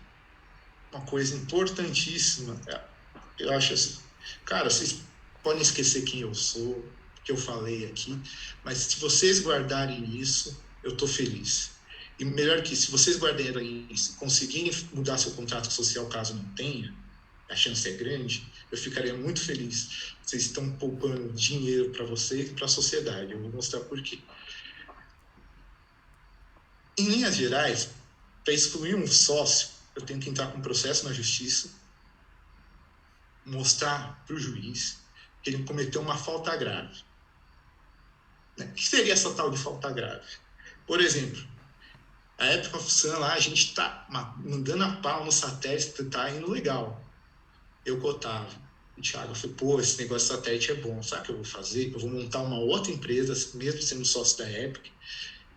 uma coisa importantíssima, eu acho assim, cara, vocês podem esquecer quem eu sou, o que eu falei aqui, mas se vocês guardarem isso, eu estou feliz. E melhor que isso, se vocês guardarem isso, conseguirem mudar seu contrato social caso não tenha, a chance é grande, eu ficaria muito feliz. Vocês estão poupando dinheiro para vocês e para a sociedade. Eu vou mostrar por quê. Em linhas gerais, para excluir um sócio, eu tenho que entrar com um processo na justiça, mostrar para o juiz que ele cometeu uma falta grave. O que seria essa tal de falta grave? Por exemplo, a Epic of Sun lá, a gente está mandando a pau no satélite, está indo legal. Eu com o Otávio, o Thiago, eu falei, esse negócio de satélite é bom, sabe o que eu vou fazer? Eu vou montar uma outra empresa, mesmo sendo sócio da Epic,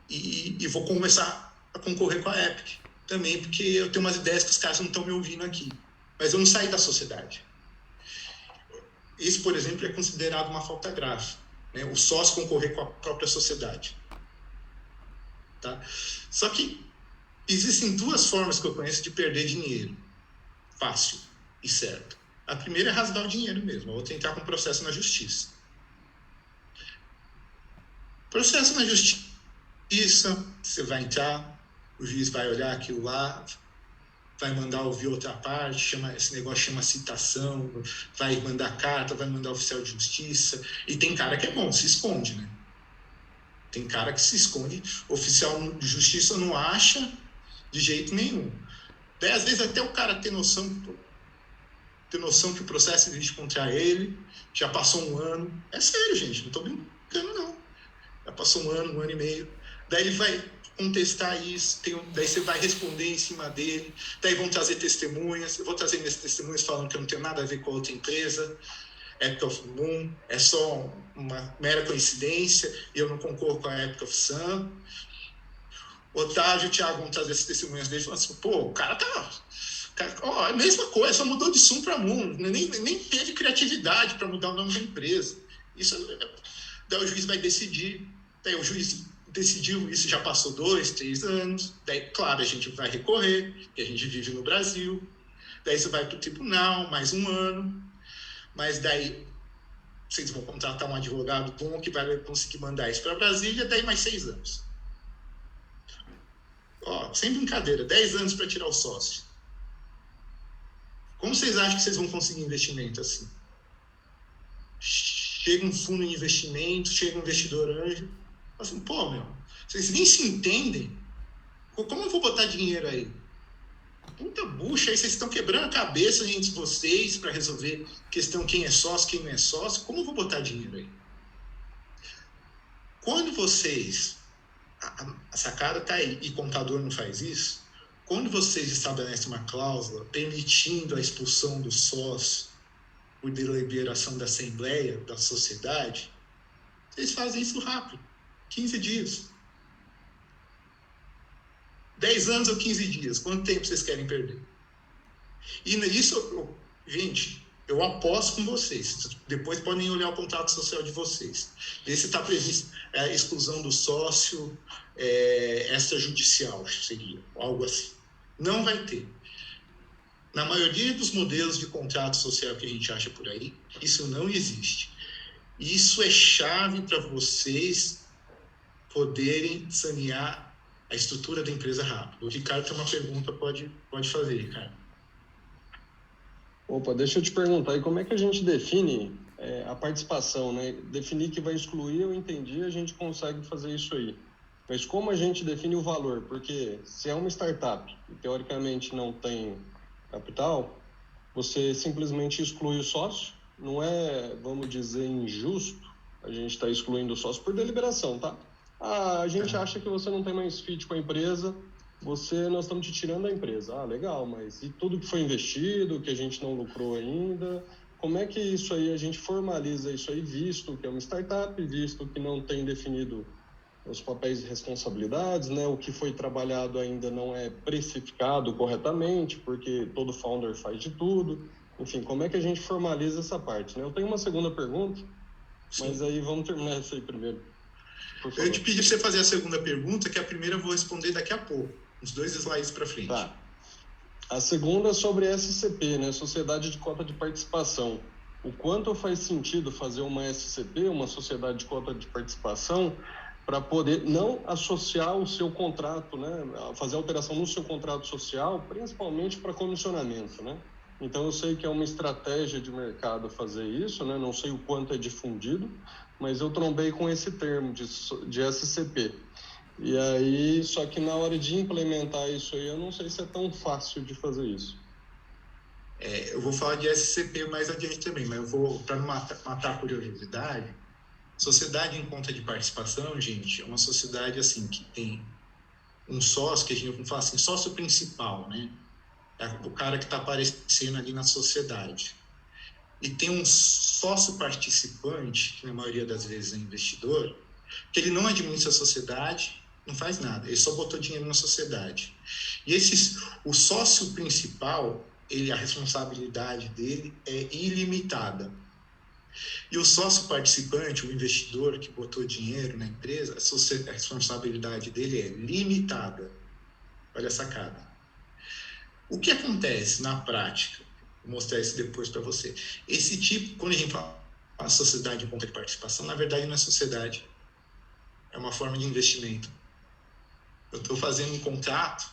e vou começar a concorrer com a Epic também, porque eu tenho umas ideias que os caras não estão me ouvindo aqui. Mas eu não saí da sociedade. Esse, por exemplo, é considerado uma falta grave, né? O sócio concorrer com a própria sociedade. Tá? Só que existem duas formas que eu conheço de perder dinheiro. Fácil e certo. A primeira é rasgar o dinheiro mesmo. A outra é entrar com processo na justiça. Processo na justiça, você vai entrar, o juiz vai olhar aquilo lá, vai mandar ouvir outra parte, esse negócio chama citação, vai mandar carta, vai mandar oficial de justiça. E tem cara que é bom, se esconde, né? Tem cara que se esconde, oficial de justiça não acha de jeito nenhum. Daí, às vezes, até o cara ter noção que o processo existe contra ele, já passou um ano. É sério, gente, não estou brincando, não. Já passou um ano e meio. Daí ele vai contestar isso, daí você vai responder em cima dele, daí vão trazer testemunhas, eu vou trazer minhas testemunhas falando que eu não tenho nada a ver com a outra empresa, Epic of Moon, é só uma mera coincidência, e eu não concordo com a Epic of Sun. Otávio e o Thiago vão trazer as testemunhas dele, falando assim, o cara tá... é a mesma coisa, só mudou de Sun para Moon, nem teve criatividade para mudar o nome da empresa. Daí o juiz vai decidir, daí o juiz decidiu, isso já passou 2, 3 anos, daí, claro, a gente vai recorrer, porque a gente vive no Brasil, daí você vai para o tribunal, mais 1 ano, mas daí vocês vão contratar um advogado bom que vai conseguir mandar isso para Brasília, daí mais 6 anos. Ó, sem brincadeira, 10 anos para tirar o sócio. Como vocês acham que vocês vão conseguir investimento assim? Chega um fundo de investimento, chega um investidor anjo, fala assim, pô, meu, vocês nem se entendem, como eu vou botar dinheiro aí? Puta bucha, aí vocês estão quebrando a cabeça entre vocês para resolver questão quem é sócio, quem não é sócio, como eu vou botar dinheiro aí? Quando vocês, a sacada tá aí, e contador não faz isso, quando vocês estabelecem uma cláusula permitindo a expulsão do sócio por deliberação da assembleia, da sociedade, vocês fazem isso rápido, 15 dias. 10 anos ou 15 dias, quanto tempo vocês querem perder? E isso, gente, eu aposto com vocês, depois podem olhar o contrato social de vocês, ver se está previsto a exclusão do sócio extrajudicial, seria, algo assim. Não vai ter. Na maioria dos modelos de contrato social que a gente acha por aí, isso não existe. Isso é chave para vocês poderem sanear a estrutura da empresa rápido. O Ricardo tem uma pergunta, pode fazer, Ricardo. Opa, deixa eu te perguntar, e como é que a gente define a participação, né? Definir que vai excluir, eu entendi, a gente consegue fazer isso aí. Mas como a gente define o valor? Porque se é uma startup e teoricamente não tem capital, você simplesmente exclui o sócio, não é, vamos dizer, injusto, a gente está excluindo o sócio por deliberação, tá? A gente acha que você não tem mais fit com a empresa, nós estamos te tirando da empresa. Ah, legal, mas e tudo que foi investido, que a gente não lucrou ainda? Como é que isso aí, a gente formaliza isso aí, visto que é uma startup, visto que não tem definido os papéis de responsabilidades, né? O que foi trabalhado ainda não é precificado corretamente, porque todo founder faz de tudo. Enfim, como é que a gente formaliza essa parte, né? Eu tenho uma segunda pergunta, mas aí vamos terminar essa aí primeiro. Eu te pedi para você fazer a segunda pergunta, que a primeira eu vou responder daqui a pouco, uns 2 slides para frente. Tá. A segunda é sobre SCP, né? Sociedade de Cota de Participação. O quanto faz sentido fazer uma SCP, uma Sociedade de Cota de Participação, para poder não associar o seu contrato, né? Fazer alteração no seu contrato social, principalmente para comissionamento, né? Então, eu sei que é uma estratégia de mercado fazer isso, né? Não sei o quanto é difundido, mas eu trombei com esse termo de SCP. E aí, só que na hora de implementar isso aí, eu não sei se é tão fácil de fazer isso. Eu vou falar de SCP mais adiante também, mas eu vou, para não matar a curiosidade, sociedade em conta de participação, gente, é uma sociedade assim que tem um sócio, que a gente fala assim, sócio principal, né? É o cara que está aparecendo ali na sociedade. E tem um sócio participante, que na maioria das vezes é investidor, que ele não administra a sociedade, não faz nada, ele só botou dinheiro na sociedade. E o sócio principal, a responsabilidade dele é ilimitada. E o sócio participante, o investidor que botou dinheiro na empresa, a responsabilidade dele é limitada. Olha a sacada. O que acontece na prática? Vou mostrar isso depois para você. Esse tipo, quando a gente fala a sociedade em conta de participação, na verdade não é sociedade. É uma forma de investimento. Eu estou fazendo um contrato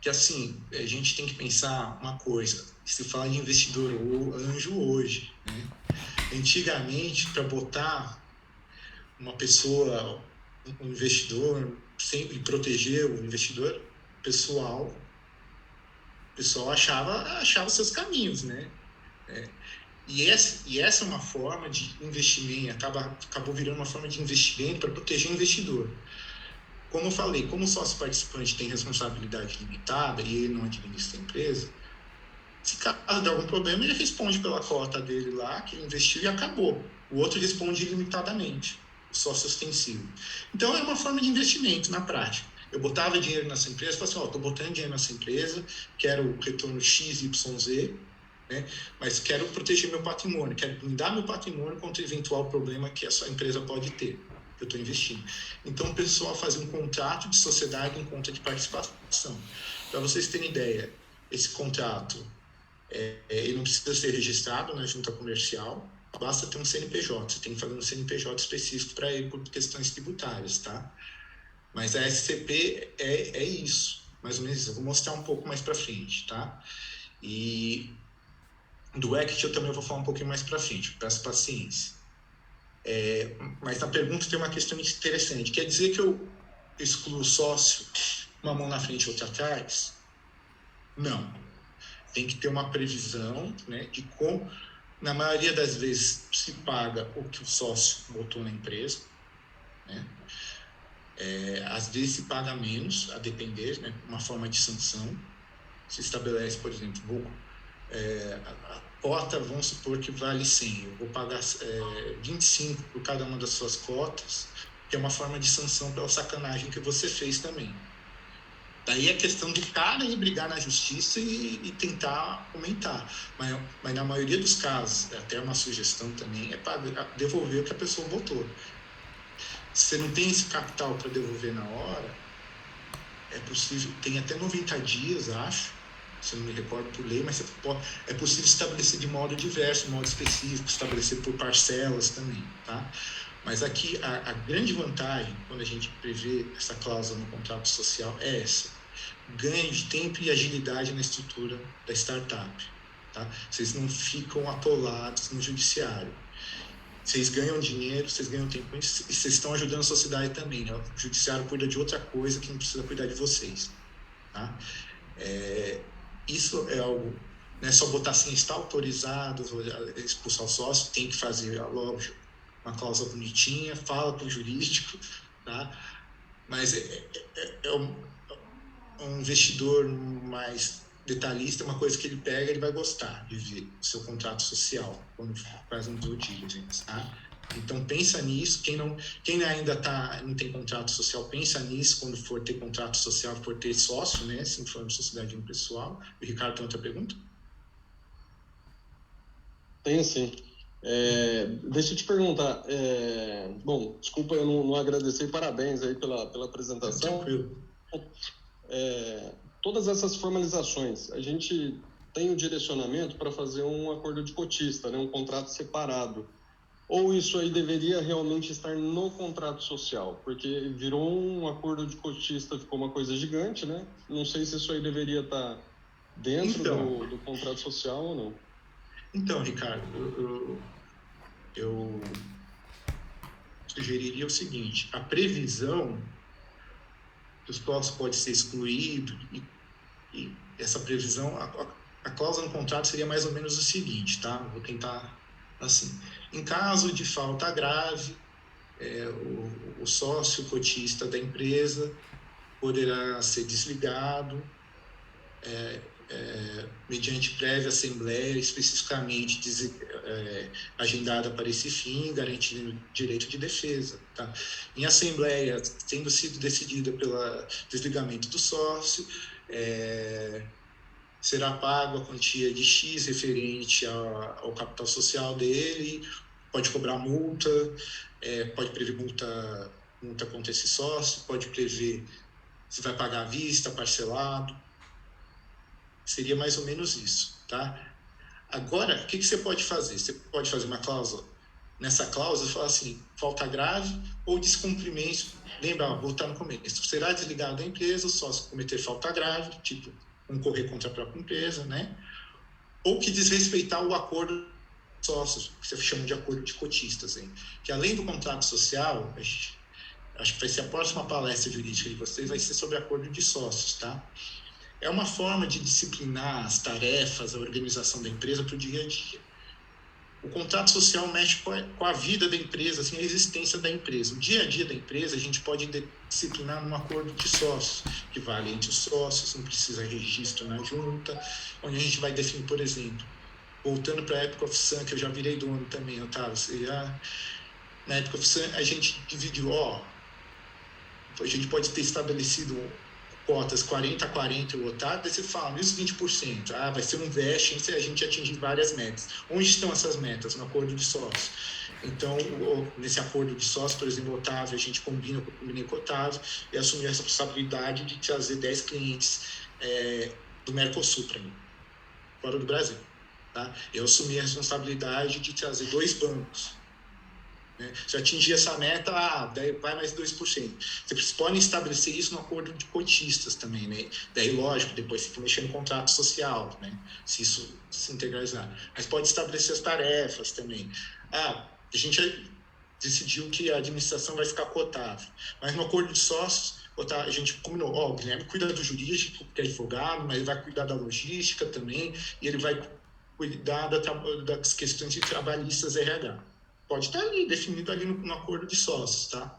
que, assim, a gente tem que pensar uma coisa. Se fala de investidor ou anjo hoje, né? Antigamente, para botar uma pessoa, um investidor, sempre proteger o investidor, o pessoal achava seus caminhos, né? E essa é uma forma de investimento, acabou virando uma forma de investimento para proteger o investidor. Como eu falei, como o sócio participante tem responsabilidade limitada e ele não administra a empresa, se caso der algum problema, ele responde pela cota dele lá, que ele investiu e acabou. O outro responde ilimitadamente, o sócio ostensivo. Então, é uma forma de investimento na prática. Eu botava dinheiro nessa empresa, falava assim, estou botando dinheiro nessa empresa, quero retorno X, Y, Z, né? Mas quero proteger meu patrimônio, quero blindar meu patrimônio contra eventual problema que essa empresa pode ter. eu estou investindo. Então, o pessoal faz um contrato de sociedade em conta de participação. Para vocês terem ideia, esse contrato ele não precisa ser registrado na junta comercial, basta ter um CNPJ. Você tem que fazer um CNPJ específico para ele por questões tributárias, tá? Mas a SCP é isso, mais ou menos isso. Eu vou mostrar um pouco mais para frente, tá? E do equity eu também vou falar um pouquinho mais para frente, peço paciência. Mas na pergunta tem uma questão interessante. Quer dizer que eu excluo o sócio, uma mão na frente e outra atrás? Não. Tem que ter uma previsão, né, de como, na maioria das vezes, se paga o que o sócio botou na empresa, né? Às vezes se paga menos, a depender, né, uma forma de sanção. Se estabelece, por exemplo, a cota, vamos supor que vale 100, eu vou pagar 25 por cada uma das suas cotas, que é uma forma de sanção pela sacanagem que você fez também. Daí é questão de cara ir brigar na justiça e tentar aumentar. Mas na maioria dos casos, até uma sugestão também, é para devolver o que a pessoa botou. Se você não tem esse capital para devolver na hora, é possível, tem até 90 dias, acho, se eu não me recordo por lei, mas é possível estabelecer de modo diverso, de modo específico, estabelecer por parcelas também, tá? Mas aqui a grande vantagem, quando a gente prevê essa cláusula no contrato social, é essa: ganho de tempo e agilidade na estrutura da startup, tá? Vocês não ficam atolados no judiciário. Vocês ganham dinheiro, vocês ganham tempo e vocês estão ajudando a sociedade também, né? O judiciário cuida de outra coisa que não precisa cuidar de vocês, tá? Isso é algo, não é só botar assim, está autorizado, expulsar o sócio, tem que fazer, lógico, uma cláusula bonitinha, fala para o jurídico, tá? Mas um investidor mais detalhista, uma coisa que ele pega, ele vai gostar de ver o seu contrato social quando faz um due diligence, tá? Então pensa nisso, quem ainda não tem contrato social, pensa nisso quando for ter contrato social, for ter sócio, né? Se não for uma sociedade pessoal. O Ricardo tem outra pergunta? Tenho sim. Deixa eu te perguntar. Bom, desculpa eu não agradecer, parabéns aí pela apresentação. Tranquilo. Todas essas formalizações, a gente tem o direcionamento para fazer um acordo de cotista, né? Um contrato separado. Ou isso aí deveria realmente estar no contrato social? Porque virou um acordo de cotista, ficou uma coisa gigante, né? Não sei se isso aí deveria estar dentro do contrato social ou não. Então, Ricardo, eu sugeriria o seguinte: a previsão que os sócios pode ser excluído e essa previsão, a cláusula no contrato seria mais ou menos o seguinte, tá? Vou tentar assim: em caso de falta grave, o sócio cotista da empresa poderá ser desligado mediante prévia assembleia especificamente agendada para esse fim, garantindo direito de defesa, tá? Em assembleia, tendo sido decidida pelo desligamento do sócio, será pago a quantia de X referente ao capital social dele, pode cobrar multa, pode prever multa contra esse sócio, pode prever se vai pagar à vista, parcelado. Seria mais ou menos isso, tá? Agora, o que você pode fazer? Você pode fazer uma cláusula. Nessa cláusula, falar assim: falta grave ou descumprimento. Lembra, vou voltar no começo. Será desligado da empresa o sócio cometer falta grave, tipo concorrer contra a própria empresa, né? Ou que desrespeitar o acordo dos sócios, que você chama de acordo de cotistas, hein? Que além do contrato social, acho que vai ser a próxima palestra jurídica de vocês, vai ser sobre acordo de sócios, tá? É uma forma de disciplinar as tarefas, a organização da empresa para o dia a dia. O contrato social mexe com a vida da empresa, assim, a existência da empresa. O dia a dia da empresa a gente pode disciplinar num acordo de sócios, que vale entre os sócios, não precisa registro na junta, onde a gente vai definir, por exemplo, voltando para a Epic of Sun, que eu já virei dono também, Otávio, na Epic of Sun a gente dividiu, a gente pode ter estabelecido cotas 40-40 o Otávio, daí você fala, e os 20%? Vai ser um vesting se a gente atingir várias metas. Onde estão essas metas? No acordo de sócios. Então, nesse acordo de sócio, por exemplo, Otávio, a gente combina com o Otávio e assumir a responsabilidade de trazer 10 clientes do Mercosul para mim, fora do Brasil. Tá? Eu assumi a responsabilidade de trazer 2 bancos. Né? Se eu atingir essa meta, daí vai mais 2%. Vocês podem estabelecer isso no acordo de cotistas também, né? Daí, lógico, depois tem que mexer no contrato social, né? Se isso se integralizar. Mas pode estabelecer as tarefas também. A gente decidiu que a administração vai ficar com o Otávio, mas no acordo de sócios, a gente combinou, o Guilherme cuida do jurídico, que é advogado, mas ele vai cuidar da logística também, e ele vai cuidar das questões de trabalhistas RH. Pode estar ali, definido ali no acordo de sócios, tá?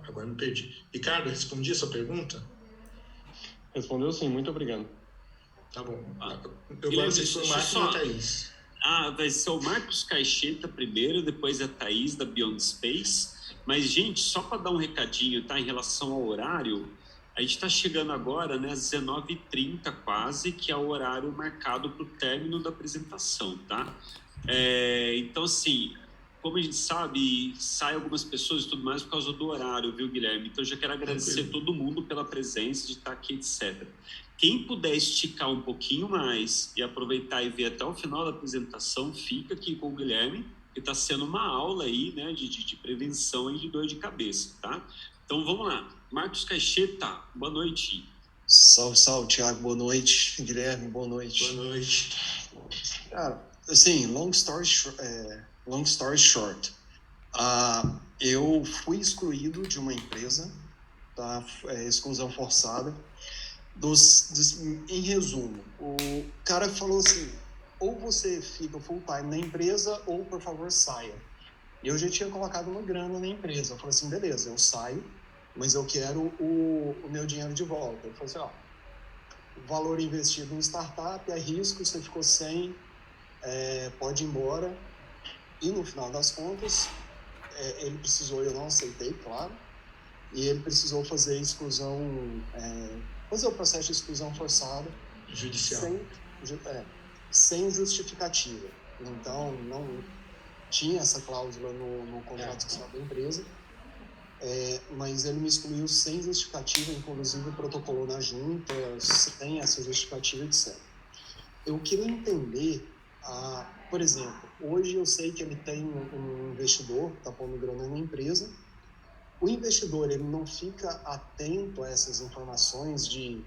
Agora me perdi. Ricardo, respondi a sua pergunta? Respondeu sim, muito obrigado. Tá bom. Eu gosto de ser o Marcos e a Thaís. Vai ser o Marcos Caixeta primeiro, depois a Thaís da Beyond Space. Mas, gente, só para dar um recadinho, tá? Em relação ao horário, a gente está chegando agora, né, às 19h30 quase, que é o horário marcado para o término da apresentação, tá? Então, assim, como a gente sabe, saem algumas pessoas e tudo mais por causa do horário, viu, Guilherme? Então, eu já quero agradecer a todo mundo pela presença, de estar aqui, etc. Quem puder esticar um pouquinho mais e aproveitar e ver até o final da apresentação, fica aqui com o Guilherme, que está sendo uma aula aí, né, de prevenção e de dor de cabeça, tá? Então, vamos lá. Marcos Caixeta, boa noite. Salve, salve, Thiago, boa noite. Guilherme, boa noite. Boa noite. Cara, assim, long story short, eu fui excluído de uma empresa, tá? Exclusão forçada. Em resumo, o cara falou assim, ou você fica full time na empresa ou, por favor, saia. E eu já tinha colocado uma grana na empresa. Eu falei assim, beleza, eu saio, mas eu quero o meu dinheiro de volta. Ele falou assim, o valor investido em startup é risco, você ficou sem, pode ir embora. E no final das contas, ele precisou, eu não aceitei, claro, e ele precisou fazer exclusão, fazer o processo de exclusão forçada Judicial. Sem justificativa. Então, não tinha essa cláusula no contrato social da empresa, mas ele me excluiu sem justificativa, inclusive protocolou na junta, sem essa justificativa, etc. Eu queria entender, por exemplo, hoje eu sei que ele tem um investidor que está pondo grana na empresa. O investidor, ele não fica atento a essas informações de,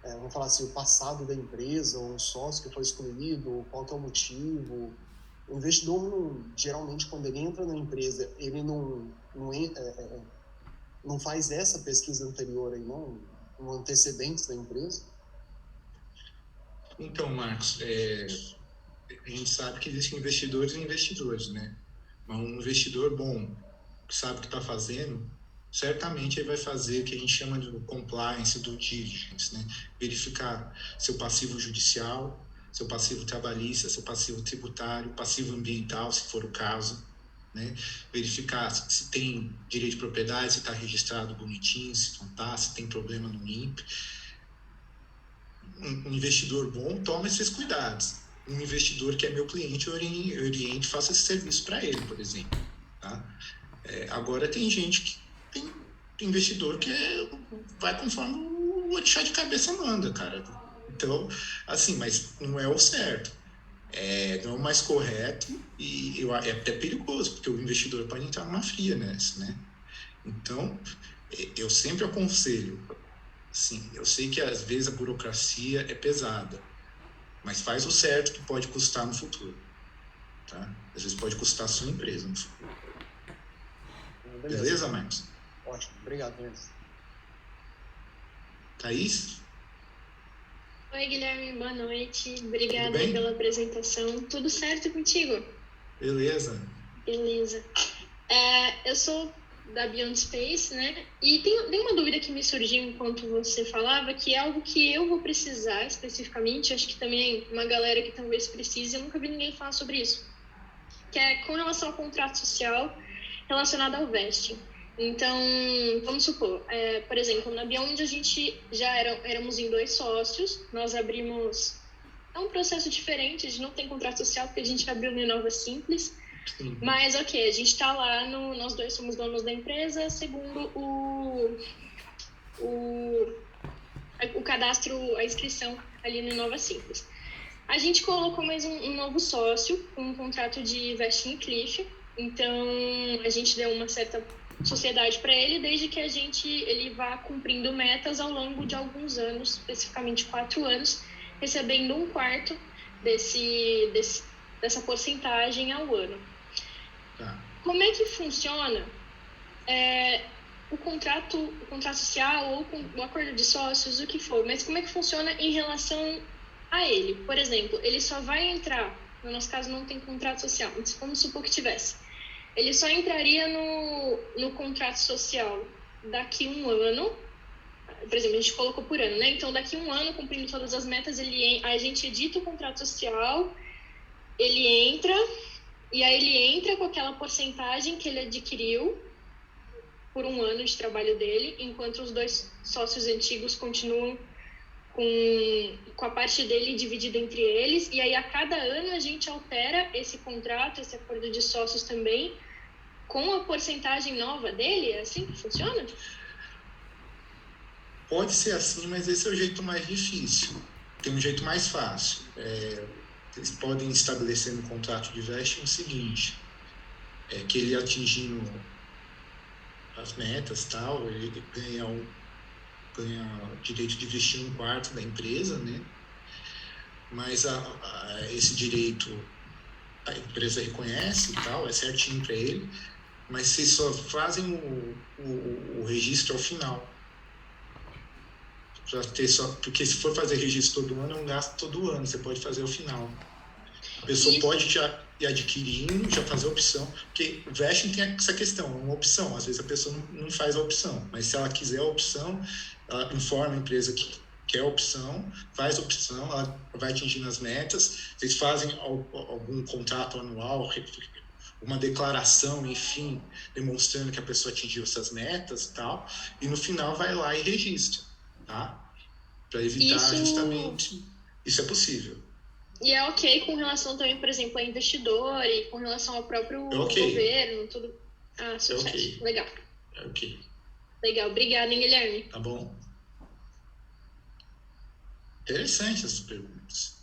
vamos falar assim, o passado da empresa, ou um sócio que foi excluído, qual que é o motivo. O investidor, geralmente, quando ele entra na empresa, ele não faz essa pesquisa anterior, aí, não antecedentes da empresa? Então, Marcos, a gente sabe que existem investidores e investidores, né? Mas um investidor bom, que sabe o que está fazendo, certamente ele vai fazer o que a gente chama de compliance, due diligence, né? Verificar seu passivo judicial, seu passivo trabalhista, seu passivo tributário, passivo ambiental, se for o caso, né? Verificar se tem direito de propriedade, se está registrado bonitinho, se não está, se tem problema no INPE. Um investidor bom toma esses cuidados. Um investidor que é meu cliente, eu oriento, faço esse serviço para ele, por exemplo, tá? Agora tem gente que tem investidor que vai conforme o orixá de cabeça manda, cara. Então, assim, mas não é o certo. Não é o mais correto e é até perigoso, porque o investidor pode entrar numa fria nessa, né? Então, eu sempre aconselho, assim, eu sei que às vezes a burocracia é pesada, mas faz o certo que pode custar no futuro, tá? Às vezes pode custar a sua empresa no futuro. Beleza, Marcos? Ótimo, obrigado, Denis. Thaís? Oi, Guilherme, boa noite. Obrigada pela apresentação. Tudo certo contigo? Beleza. Beleza. Eu sou da Beyond Space, né? E tem uma dúvida que me surgiu enquanto você falava, que é algo que eu vou precisar especificamente, acho que também uma galera que talvez precise, eu nunca vi ninguém falar sobre isso, que é com relação ao contrato social relacionado ao vesting. Então, vamos supor, por exemplo, na Beyond a gente já éramos em 2 sócios, nós abrimos é um processo diferente, a gente não tem contrato social porque a gente abriu no Inova Simples. Sim. Mas, ok, a gente está lá, nós dois somos donos da empresa, segundo o cadastro, a inscrição ali no Inova Simples. A gente colocou mais um novo sócio, com um contrato de vesting e cliff, então a gente deu uma certa sociedade para ele, desde que ele vá cumprindo metas ao longo de alguns anos, especificamente 4 anos, recebendo 1/4 dessa porcentagem ao ano. Tá. Como é que funciona o contrato social ou o acordo de sócios, o que for, mas como é que funciona em relação a ele? Por exemplo, ele só vai entrar, no nosso caso não tem contrato social, mas vamos supor que tivesse. Ele só entraria no contrato social daqui 1 ano, por exemplo, a gente colocou por ano, né? Então, daqui 1 ano, cumprindo todas as metas, a gente edita o contrato social, ele entra, e aí ele entra com aquela porcentagem que ele adquiriu por 1 ano de trabalho dele, enquanto os 2 sócios antigos continuam com a parte dele dividida entre eles, e aí a cada ano a gente altera esse contrato, esse acordo de sócios também, com a porcentagem nova dele? É assim que funciona? Pode ser assim, mas esse é o jeito mais difícil. Tem um jeito mais fácil. Eles podem estabelecer no contrato de vesting o seguinte, que ele atingindo as metas, tal, ele ganha direito de vestir 1/4 da empresa, né? Mas esse direito a empresa reconhece e tal, é certinho para ele, mas vocês só fazem o registro ao final. Porque se for fazer registro todo ano, é um gasto todo ano, você pode fazer ao final. A pessoa pode já ir adquirindo, já fazer a opção, porque o vesting tem essa questão, é uma opção, às vezes a pessoa não faz a opção, mas se ela quiser a opção, ela informa a empresa que quer a opção, faz a opção, ela vai atingindo as metas, vocês fazem algum contrato anual, uma declaração, enfim, demonstrando que a pessoa atingiu essas metas e tal, e no final vai lá e registra, tá? Para evitar justamente... Isso é possível. E é ok com relação também, por exemplo, a investidor e com relação ao próprio governo, tudo... Ah, sucesso. Okay. Legal. É ok. Legal. Obrigada, hein, Guilherme? Tá bom. Interessante essas perguntas.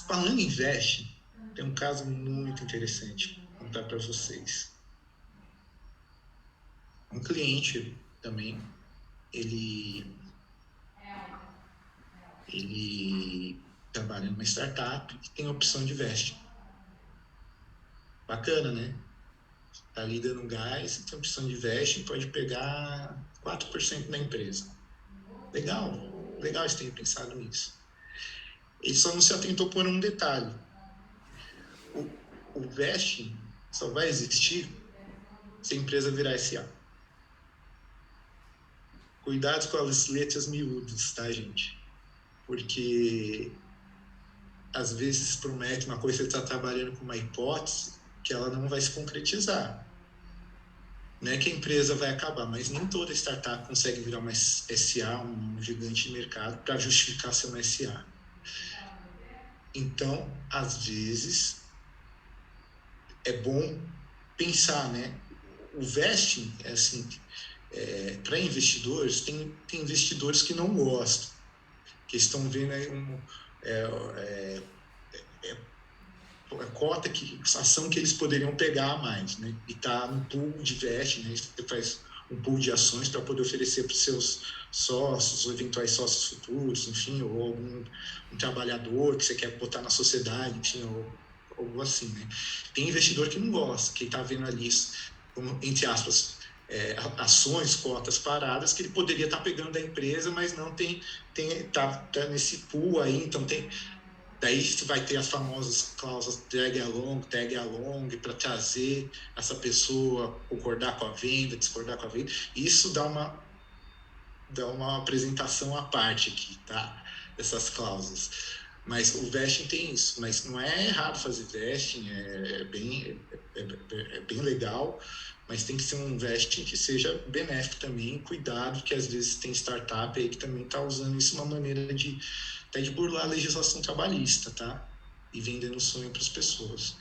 Falando em vesting, tem um caso muito interessante para contar para vocês. Um cliente também, ele trabalha numa startup que tem a opção de vesting. Bacana, né? Tá ali dando gás, tem a opção de vesting, pode pegar 4% da empresa. Legal eles terem pensado nisso. Ele só não se atentou por um detalhe. O vesting só vai existir se a empresa virar SA. Cuidado com as letras miúdas, tá, gente? Porque às vezes promete uma coisa, você está trabalhando com uma hipótese que ela não vai se concretizar. Não é que a empresa vai acabar, mas nem toda startup consegue virar uma SA, um gigante de mercado, para justificar ser uma SA. Então, às vezes, é bom pensar, né? O vesting, é assim, para investidores, tem investidores que não gostam, que estão vendo aí cota, ação que eles poderiam pegar a mais, né? E tá no pool de vesting, né? Você faz um pool de ações para poder oferecer para os seus sócios, ou eventuais sócios futuros, enfim, ou algum trabalhador que você quer botar na sociedade, enfim, ou algo assim, né? Tem investidor que não gosta, que está vendo ali, entre aspas, ações, cotas paradas, que ele poderia estar pegando da empresa, mas não tá nesse pool aí, então daí você vai ter as famosas cláusulas tag along, para trazer essa pessoa concordar com a venda, discordar com a venda. Isso dá uma apresentação à parte aqui, tá? Dessas cláusulas. Mas o vesting tem isso. Mas não é errado fazer vesting, é bem legal, mas tem que ser um vesting que seja benéfico também. Cuidado, que às vezes tem startup aí que também está usando isso uma maneira de até de burlar a legislação trabalhista, tá? E vendendo sonho para as pessoas.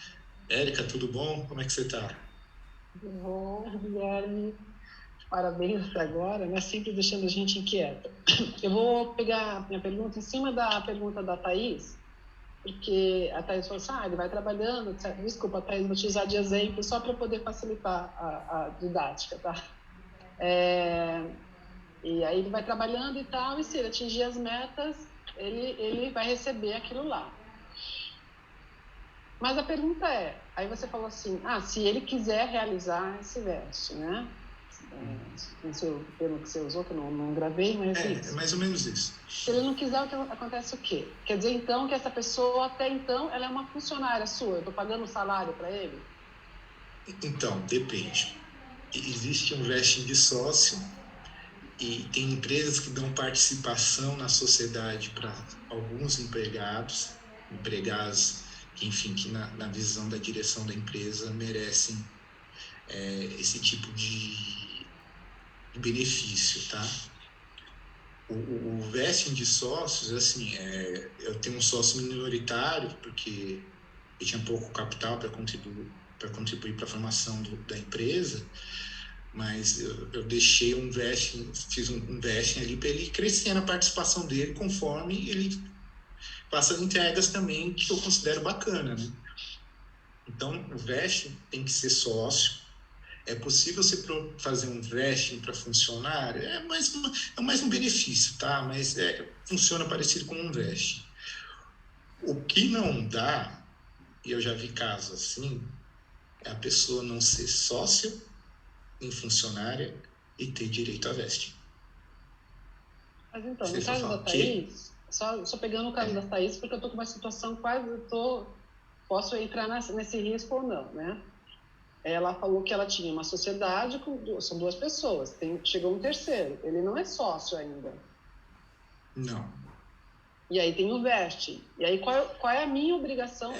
Érica, tudo bom? Como é que você está? Tudo bom, Guilherme? Parabéns até agora, né? Sempre deixando a gente inquieta. Eu vou pegar a minha pergunta em cima da pergunta da Thaís, porque a Thaís falou assim, ele vai trabalhando, etc. Desculpa, Thaís, vou te usar de exemplo só para poder facilitar a didática, tá? E aí ele vai trabalhando e tal, e se ele atingir as metas, ele vai receber aquilo lá. Mas a pergunta aí você falou assim, se ele quiser realizar esse veste, né? Esse é o termo que você usou, que eu não gravei, mas é mais ou menos isso. Se ele não quiser, acontece o quê? Quer dizer, então, que essa pessoa, até então, ela é uma funcionária sua, eu estou pagando um salário para ele? Então, depende. Existe um vesting de sócio e tem empresas que dão participação na sociedade para alguns empregados que, enfim, que na visão da direção da empresa merecem esse tipo de benefício, tá? O vesting de sócios, assim, eu tenho um sócio minoritário porque eu tinha pouco capital para contribuir para a formação da empresa, mas eu deixei fiz um vesting ali para ele crescer na participação dele conforme ele passa entregas também que eu considero bacana, né? Então, o vesting tem que ser sócio. É possível você fazer um vesting para funcionário? É mais um benefício, tá? Mas funciona parecido com um vesting. O que não dá, e eu já vi casos assim, é a pessoa não ser sócia nem funcionária e ter direito a vesting. Mas então, no caso da Thaís, só pegando o caso da Thaís, porque eu estou com uma situação posso entrar nesse risco ou não, né? Ela falou que ela tinha uma sociedade, são duas pessoas, chegou um terceiro, ele não é sócio ainda. Não. E aí tem o vesting. E aí qual é a minha obrigação?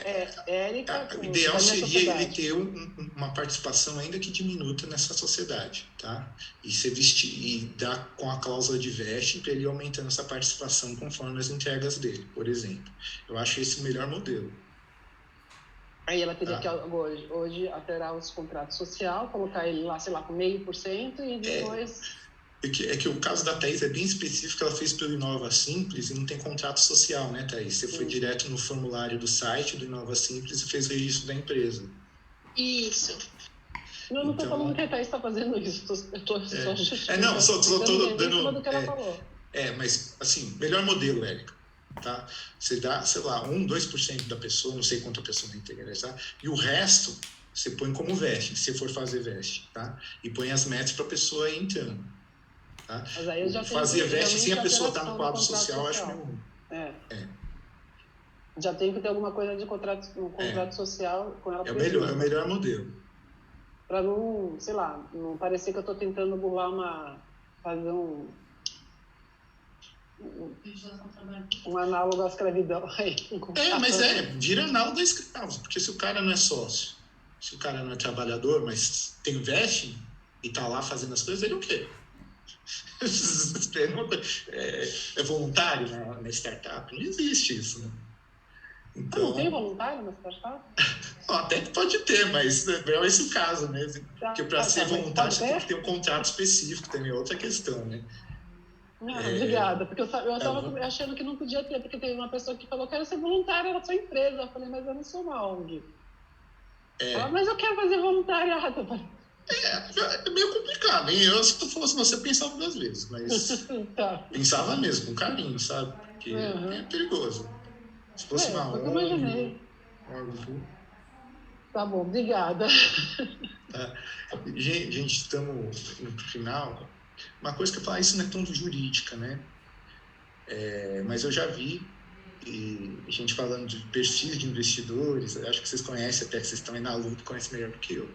Érica, o ideal seria ele ter uma participação ainda que diminuta nessa sociedade, tá? E dar com a cláusula de vesting para ele ir aumentando essa participação conforme as entregas dele, por exemplo. Eu acho esse o melhor modelo. Aí ela teria que hoje alterar os contratos social, colocar ele lá, sei lá, com 0,5% e depois... É que o caso da Thaís é bem específico, ela fez pelo Inova Simples e não tem contrato social, né, Thaís? Você foi direto no formulário do site do Inova Simples e fez o registro da empresa. Isso. Eu não estou falando que a Thaís está fazendo isso, eu estou só justificando. Não, só estou dando... do que ela falou. Mas, assim, melhor modelo, Érica, tá? Você dá, sei lá, 2% da pessoa, não sei quanto a pessoa vai interessar, e o resto você põe como vesting, se for fazer vesting, tá? E põe as metas para a pessoa ir entrando. Tá? Mas aí eu já fazer vesting sem a pessoa estar no quadro social, acho meio ruim. Já tem que ter alguma coisa de contrato social com ela. É o melhor modelo. Para não, sei lá, não parecer que eu estou tentando fazer um análogo à escravidão. Mas vira análogo à escravo, porque se o cara não é sócio, se o cara não é trabalhador, mas tem vesting e está lá fazendo as coisas, ele o quê? É voluntário na startup? Não existe isso, né? Então, não tem voluntário na startup? Até que pode ter, mas não é esse o caso, né? Porque para ser voluntário você tem que ter um contrato específico, também é outra questão, né? Obrigada, porque eu estava achando que não podia ter, porque teve uma pessoa que falou que quero ser voluntária na sua empresa. Eu falei, mas eu não sou uma ONG. Ela, mas eu quero fazer voluntariado. É meio complicado, hein? Eu, se tu fosse você, pensava 2 vezes, mas pensava mesmo, com carinho, sabe? Porque é perigoso. Se fosse uma ONG... Eu imaginei. Tá bom, obrigada. Gente, estamos indo pro final. Uma coisa que eu falo, isso não é tão jurídica, né? Mas eu já vi a gente falando de perfis de investidores, acho que vocês conhecem, até que vocês estão aí na luta, conhecem melhor do que eu.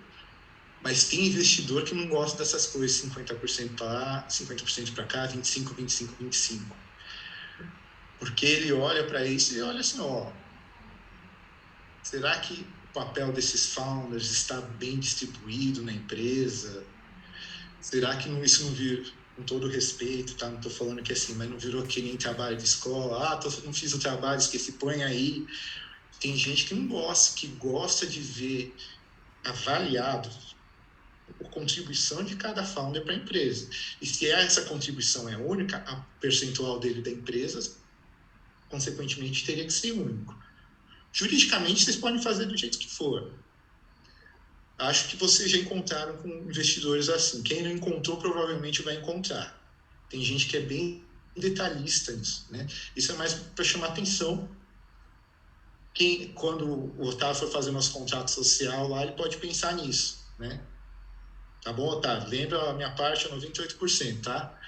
Mas tem investidor que não gosta dessas coisas, 50% para lá, 50% para cá, 25%, 25%, 25%. Porque ele olha para isso e olha assim, será que o papel desses founders está bem distribuído na empresa? Será que isso não com todo respeito, tá? Não estou falando que assim, mas não virou que nem trabalho de escola, não fiz o trabalho, esqueci, põe aí. Tem gente que não gosta, que gosta de ver avaliado a contribuição de cada founder para a empresa. E se essa contribuição é única, a percentual dele da empresa, consequentemente, teria que ser único. Juridicamente, vocês podem fazer do jeito que for. Acho que vocês já encontraram com investidores assim. Quem não encontrou, provavelmente vai encontrar. Tem gente que é bem detalhista nisso, né? Isso é mais para chamar atenção. Quando o Otávio for fazer nosso contrato social lá, ele pode pensar nisso, né? Tá bom, Otávio? Lembra, a minha parte é 98%, tá?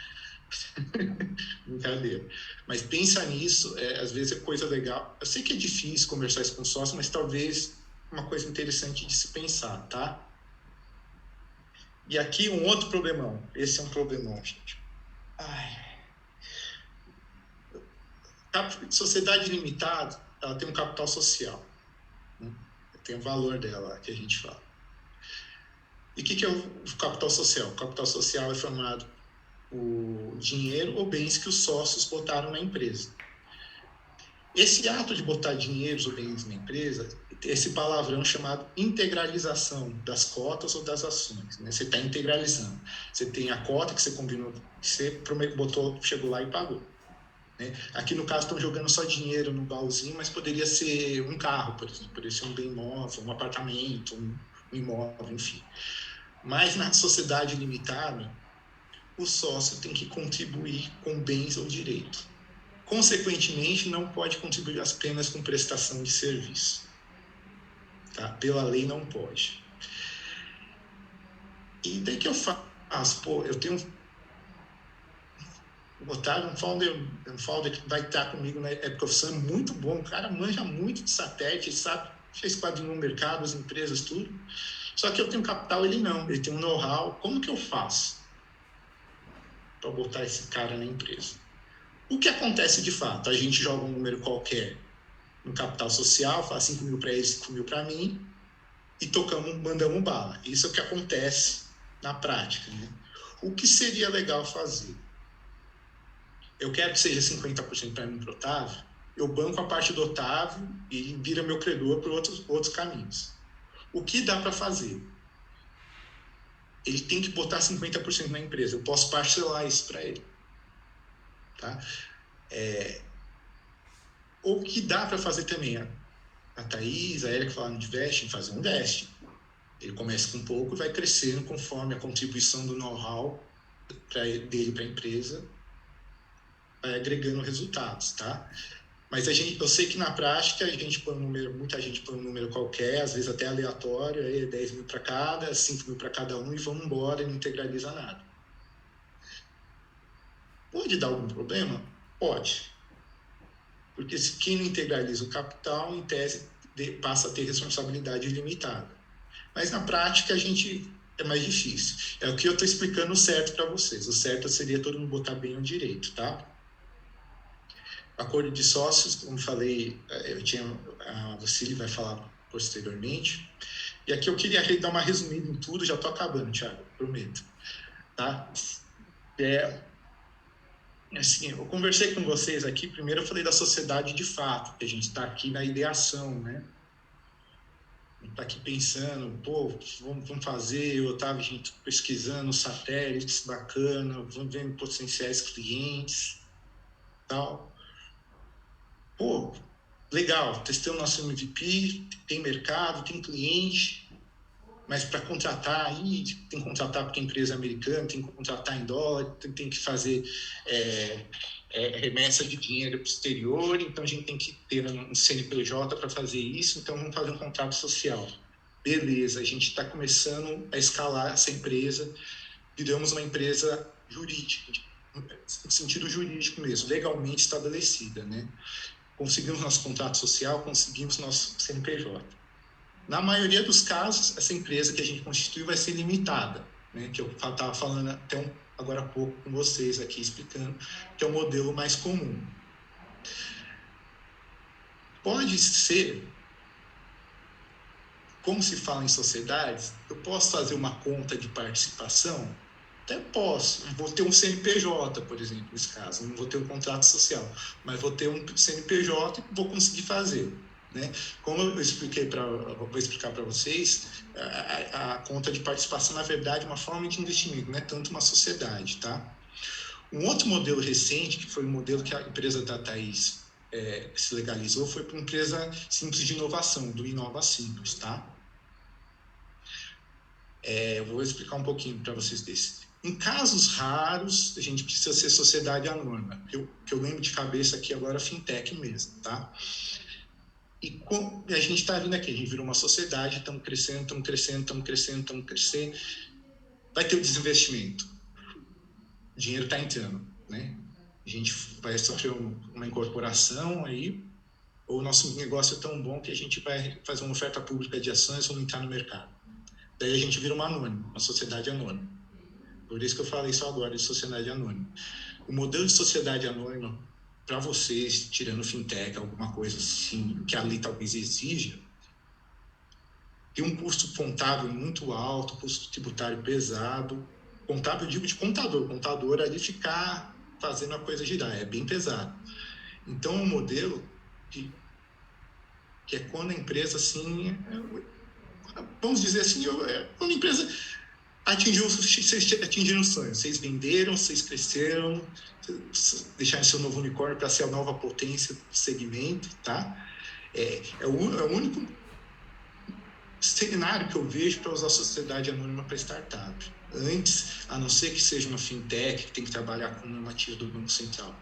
Brincadeira. Mas pensa nisso, às vezes é coisa legal. Eu sei que é difícil conversar isso com sócio, mas talvez uma coisa interessante de se pensar, tá? E aqui um outro problemão. Esse é um problemão, gente. Sociedade limitada, ela tem um capital social, né? Tem o valor dela que a gente fala. E o que é o capital social? O capital social é formado por dinheiro ou bens que os sócios botaram na empresa. Esse ato de botar dinheiro ou bens na empresa, esse palavrão chamado integralização das cotas ou das ações, né? Você está integralizando. Você tem a cota que você combinou, que você botou, chegou lá e pagou, né? Aqui no caso estão jogando só dinheiro no baúzinho, mas poderia ser um carro, por exemplo, poderia ser um bem imóvel, um apartamento, um imóvel, enfim. Mas na sociedade limitada, o sócio tem que contribuir com bens ou direito. Consequentemente, não pode contribuir apenas com prestação de serviço. Tá? Pela lei, não pode. E daí que eu faço? Pô, eu tenho o Otávio, um founder que vai estar comigo na profissão muito bom, o cara manja muito de satélite, ele sabe, fez quadrinho no mercado, as empresas, tudo. Só que eu tenho capital, ele não, ele tem um know-how. Como que eu faço para botar esse cara na empresa? O que acontece de fato? A gente joga um número qualquer no capital social, faz 5 mil para ele, 5 mil para mim, e mandamos bala. Isso é o que acontece na prática, né? O que seria legal fazer? Eu quero que seja 50% para mim, para o Otávio, eu banco a parte do Otávio e vira meu credor por outros caminhos. O que dá para fazer? Ele tem que botar 50% na empresa. Eu posso parcelar isso para ele. Tá? O que dá para fazer também? A Thaís, a Erika falaram de vesting, fazer um vesting. Ele começa com pouco e vai crescendo conforme a contribuição do know-how dele para a empresa, vai agregando resultados, tá? Mas eu sei que na prática a gente põe muita gente põe um número qualquer, às vezes até aleatório, aí 10 mil para cada, 5 mil para cada um e vamos embora e não integraliza nada. Pode dar algum problema? Pode. Porque quem não integraliza o capital, em tese, passa a ter responsabilidade ilimitada. Mas na prática é mais difícil. É o que eu estou explicando certo para vocês. O certo seria todo mundo botar bem o direito, tá? Acordo de sócios, como falei, a Lucília vai falar posteriormente. E aqui eu queria dar uma resumida em tudo, já estou acabando, Thiago, prometo. Tá? Assim, eu conversei com vocês aqui, primeiro eu falei da sociedade de fato, que a gente está aqui na ideação, né? A gente está aqui pensando, vamos fazer, eu estava pesquisando satélites, bacana, vamos ver potenciais clientes, tal. Legal, testamos nosso MVP, tem mercado, tem cliente, mas para contratar aí, tem que contratar porque a empresa é americana, tem que contratar em dólar, tem que fazer remessa de dinheiro para o exterior, então a gente tem que ter um CNPJ para fazer isso, então vamos fazer um contrato social. Beleza, a gente está começando a escalar essa empresa, viramos uma empresa jurídica, no sentido jurídico mesmo, legalmente estabelecida, né? Conseguimos nosso contrato social, conseguimos nosso CNPJ. Na maioria dos casos, essa empresa que a gente constitui vai ser limitada, né? Que eu estava falando até agora há pouco com vocês aqui, explicando que é o modelo mais comum. Pode ser, como se fala em sociedades, eu posso fazer uma conta de participação Até posso, vou ter um CNPJ, por exemplo, nesse caso, não vou ter um contrato social, mas vou ter um CNPJ e vou conseguir fazer, né? Como eu expliquei vou explicar para vocês, a conta de participação, na verdade, é uma forma de investimento, não é tanto uma sociedade, tá? Um outro modelo recente, que foi o modelo que a empresa da Thaís se legalizou, foi para uma empresa simples de inovação, do Inova Simples, tá? Eu vou explicar um pouquinho para vocês desse. Em casos raros, a gente precisa ser sociedade anônima. Que eu lembro de cabeça aqui agora, fintech mesmo, tá? E a gente está vindo aqui, a gente virou uma sociedade, estamos crescendo. Vai ter o desinvestimento. O dinheiro está entrando, né? A gente vai sofrer uma incorporação aí, ou o nosso negócio é tão bom que a gente vai fazer uma oferta pública de ações ou entrar no mercado. Daí a gente vira uma sociedade anônima. Por isso que eu falei só agora de sociedade anônima. O modelo de sociedade anônima, para vocês, tirando fintech, alguma coisa assim, que a lei talvez exija, tem um custo contábil muito alto, custo tributário pesado. Contábil, eu digo de contador. Contador ali ficar fazendo a coisa girar, é bem pesado. Então, é um modelo que é quando a empresa, assim, vamos dizer assim, quando a empresa vocês atingiram o sonho, vocês venderam, vocês cresceram, deixaram seu novo unicórnio para ser a nova potência do segmento, tá? É o único cenário que eu vejo para usar a sociedade anônima para startup. Antes, a não ser que seja uma fintech que tem que trabalhar com normativa do Banco Central,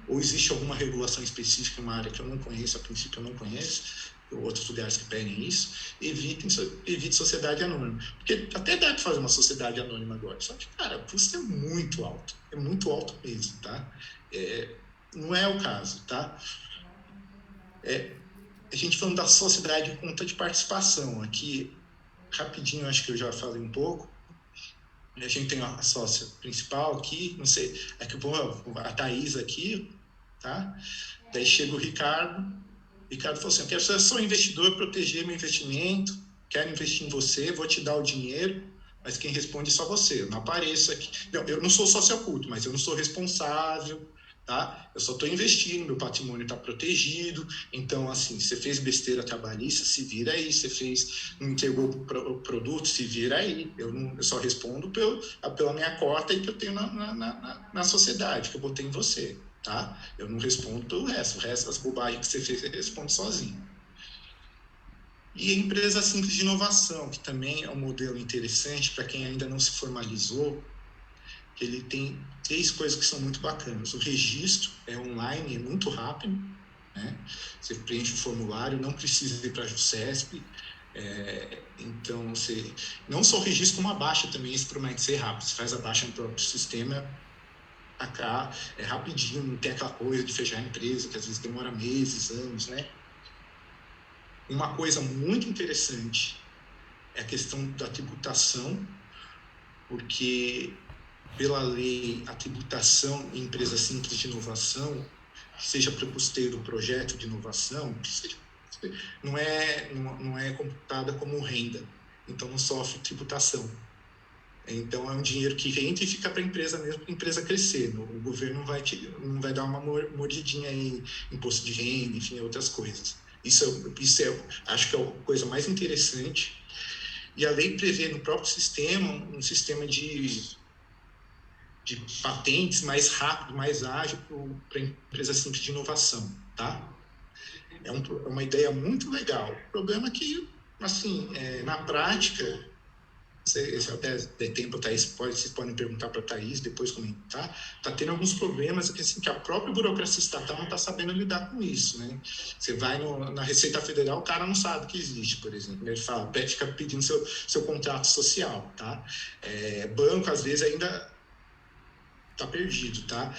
ou existe alguma regulação específica em uma área que eu não conheço, a princípio eu não conheço, ou outros lugares que pedem isso, evite sociedade anônima. Porque até dá para fazer uma sociedade anônima agora, só que, cara, o custo é muito alto mesmo, tá? Não é o caso, tá? A gente falando da sociedade de conta de participação, aqui, rapidinho, acho que eu já falei um pouco. A gente tem a sócia principal aqui, não sei, a Thaís aqui, tá? Daí chega o Ricardo falou assim, eu quero ser só investidor, proteger meu investimento, quero investir em você, vou te dar o dinheiro, mas quem responde é só você, eu não apareço aqui. Não, eu não sou sócio oculto, mas eu não sou responsável, tá? Eu só estou investindo, meu patrimônio está protegido, então, assim, você fez besteira trabalhista, se vira aí, não entregou o produto, se vira aí, eu só respondo pela minha cota aí que eu tenho na sociedade, que eu botei em você. Tá? Eu não respondo pelo resto. O resto das bobagens que você fez, você responde sozinho. E a empresa simples de inovação, que também é um modelo interessante para quem ainda não se formalizou, que ele tem 3 coisas que são muito bacanas. O registro é online, é muito rápido, né? Você preenche o formulário, não precisa ir para a JUSESP. Então, você não só o registro, como a baixa também, esse promete ser rápido. Você faz a baixa no próprio sistema, cá é rapidinho, não tem aquela coisa de fechar a empresa, que às vezes demora meses, anos, né? Uma coisa muito interessante é a questão da tributação, porque pela lei, a tributação em empresa simples de inovação, seja para o custeio do projeto de inovação, não é computada como renda, então não sofre tributação. Então, é um dinheiro que entra e fica para a empresa mesmo, para a empresa crescer. O governo não vai dar uma mordidinha em imposto de renda, enfim, outras coisas. Isso acho que é a coisa mais interessante. E a lei prevê no próprio sistema um sistema de patentes mais rápido, mais ágil para a empresa simples de inovação, tá? É uma ideia muito legal. O problema é que, assim, na prática... Se até der tempo, vocês podem perguntar para a Thaís, depois comentar, está tendo alguns problemas que a própria burocracia estatal não está sabendo lidar com isso, né? Você vai na Receita Federal, o cara não sabe que existe, por exemplo. Ele fica pedindo seu contrato social, tá? Banco, às vezes, ainda está perdido, tá?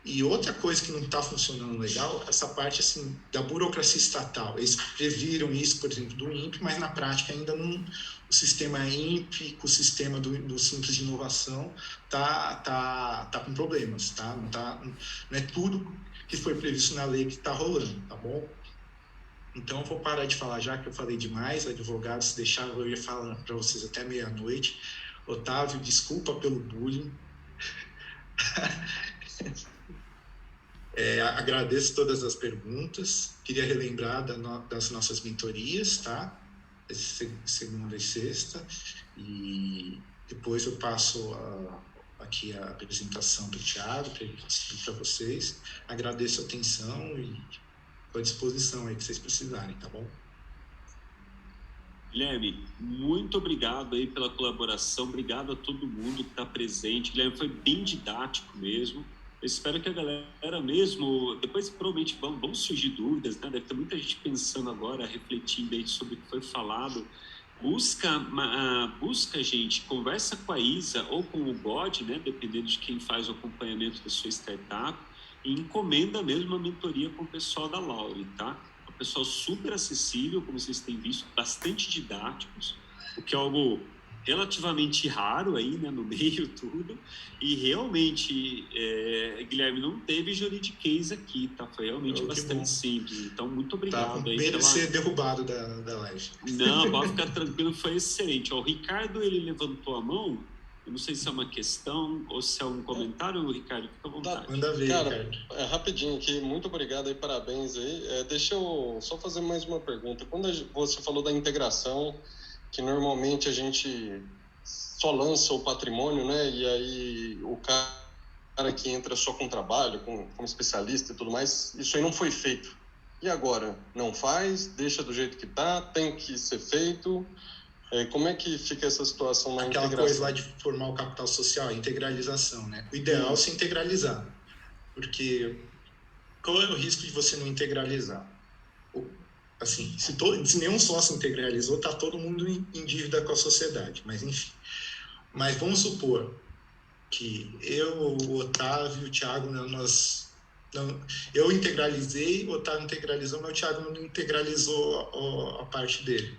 E outra coisa que não está funcionando legal, essa parte assim, da burocracia estatal. Eles previram isso, por exemplo, do INPE, mas na prática ainda não... O sistema INPE, com o sistema do Simples de Inovação, tá com problemas, tá? Não é tudo que foi previsto na lei que está rolando, tá bom? Então, eu vou parar de falar já, que eu falei demais. Advogado, se deixar, eu ia falar para vocês até meia-noite. Otávio, desculpa pelo bullying, Agradeço todas as perguntas. Queria relembrar das nossas mentorias, tá? Segunda e sexta. E depois eu passo aqui a apresentação do Thiago para vocês. Agradeço a atenção e estou à disposição aí que vocês precisarem, tá bom? Guilherme, muito obrigado aí pela colaboração, obrigado a todo mundo que está presente. Guilherme, foi bem didático mesmo. Eu espero que a galera mesmo, depois provavelmente vão surgir dúvidas, né? Deve ter muita gente pensando agora, refletindo aí sobre o que foi falado. Busca, gente, conversa com a Isa ou com o God, né? Dependendo de quem faz o acompanhamento da sua startup, e encomenda mesmo a mentoria com o pessoal da Laure, tá? Pessoal super acessível, como vocês têm visto, bastante didáticos, o que é algo relativamente raro aí, né, no meio tudo, e realmente, Guilherme, não teve juridiquês aqui, tá? Foi realmente bastante simples, então muito obrigado. Tá com medo de ser derrubado da live. Não, pode ficar tranquilo, foi excelente. Ó, o Ricardo, ele levantou a mão. Eu não sei se é uma questão ou se é um comentário, Ricardo, fica à vontade. Manda ver, cara, Ricardo. Rapidinho aqui, muito obrigado aí, parabéns aí. Deixa eu só fazer mais uma pergunta. Quando você falou da integração, que normalmente a gente só lança o patrimônio, né? E aí o cara que entra só com trabalho, como especialista e tudo mais, isso aí não foi feito. E agora? Não faz? Deixa do jeito que tá? Tem que ser feito? Como é que fica essa situação na Aquela integração? coisa lá de formar o capital social, a integralização, né? O ideal é se integralizar, porque qual é o risco de você não integralizar? Assim, se nenhum sócio integralizou, tá todo mundo em dívida com a sociedade, mas enfim. Mas vamos supor que eu, o Otávio, o Thiago, eu integralizei, o Otávio integralizou, mas o Thiago não integralizou a parte dele.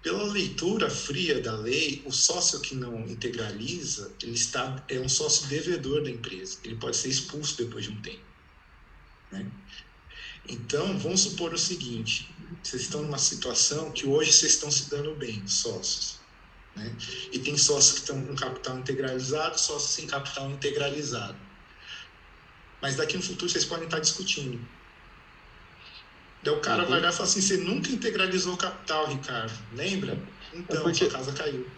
Pela leitura fria da lei, o sócio que não integraliza, é um sócio devedor da empresa. Ele pode ser expulso depois de um tempo, né? Então, vamos supor o seguinte, vocês estão numa situação que hoje vocês estão se dando bem, sócios, né? E tem sócios que estão com capital integralizado, sócios sem capital integralizado. Mas daqui no futuro vocês podem estar discutindo. Daí o cara vai lá e fala assim, você nunca integralizou o capital, Ricardo, lembra? Então, sua casa caiu.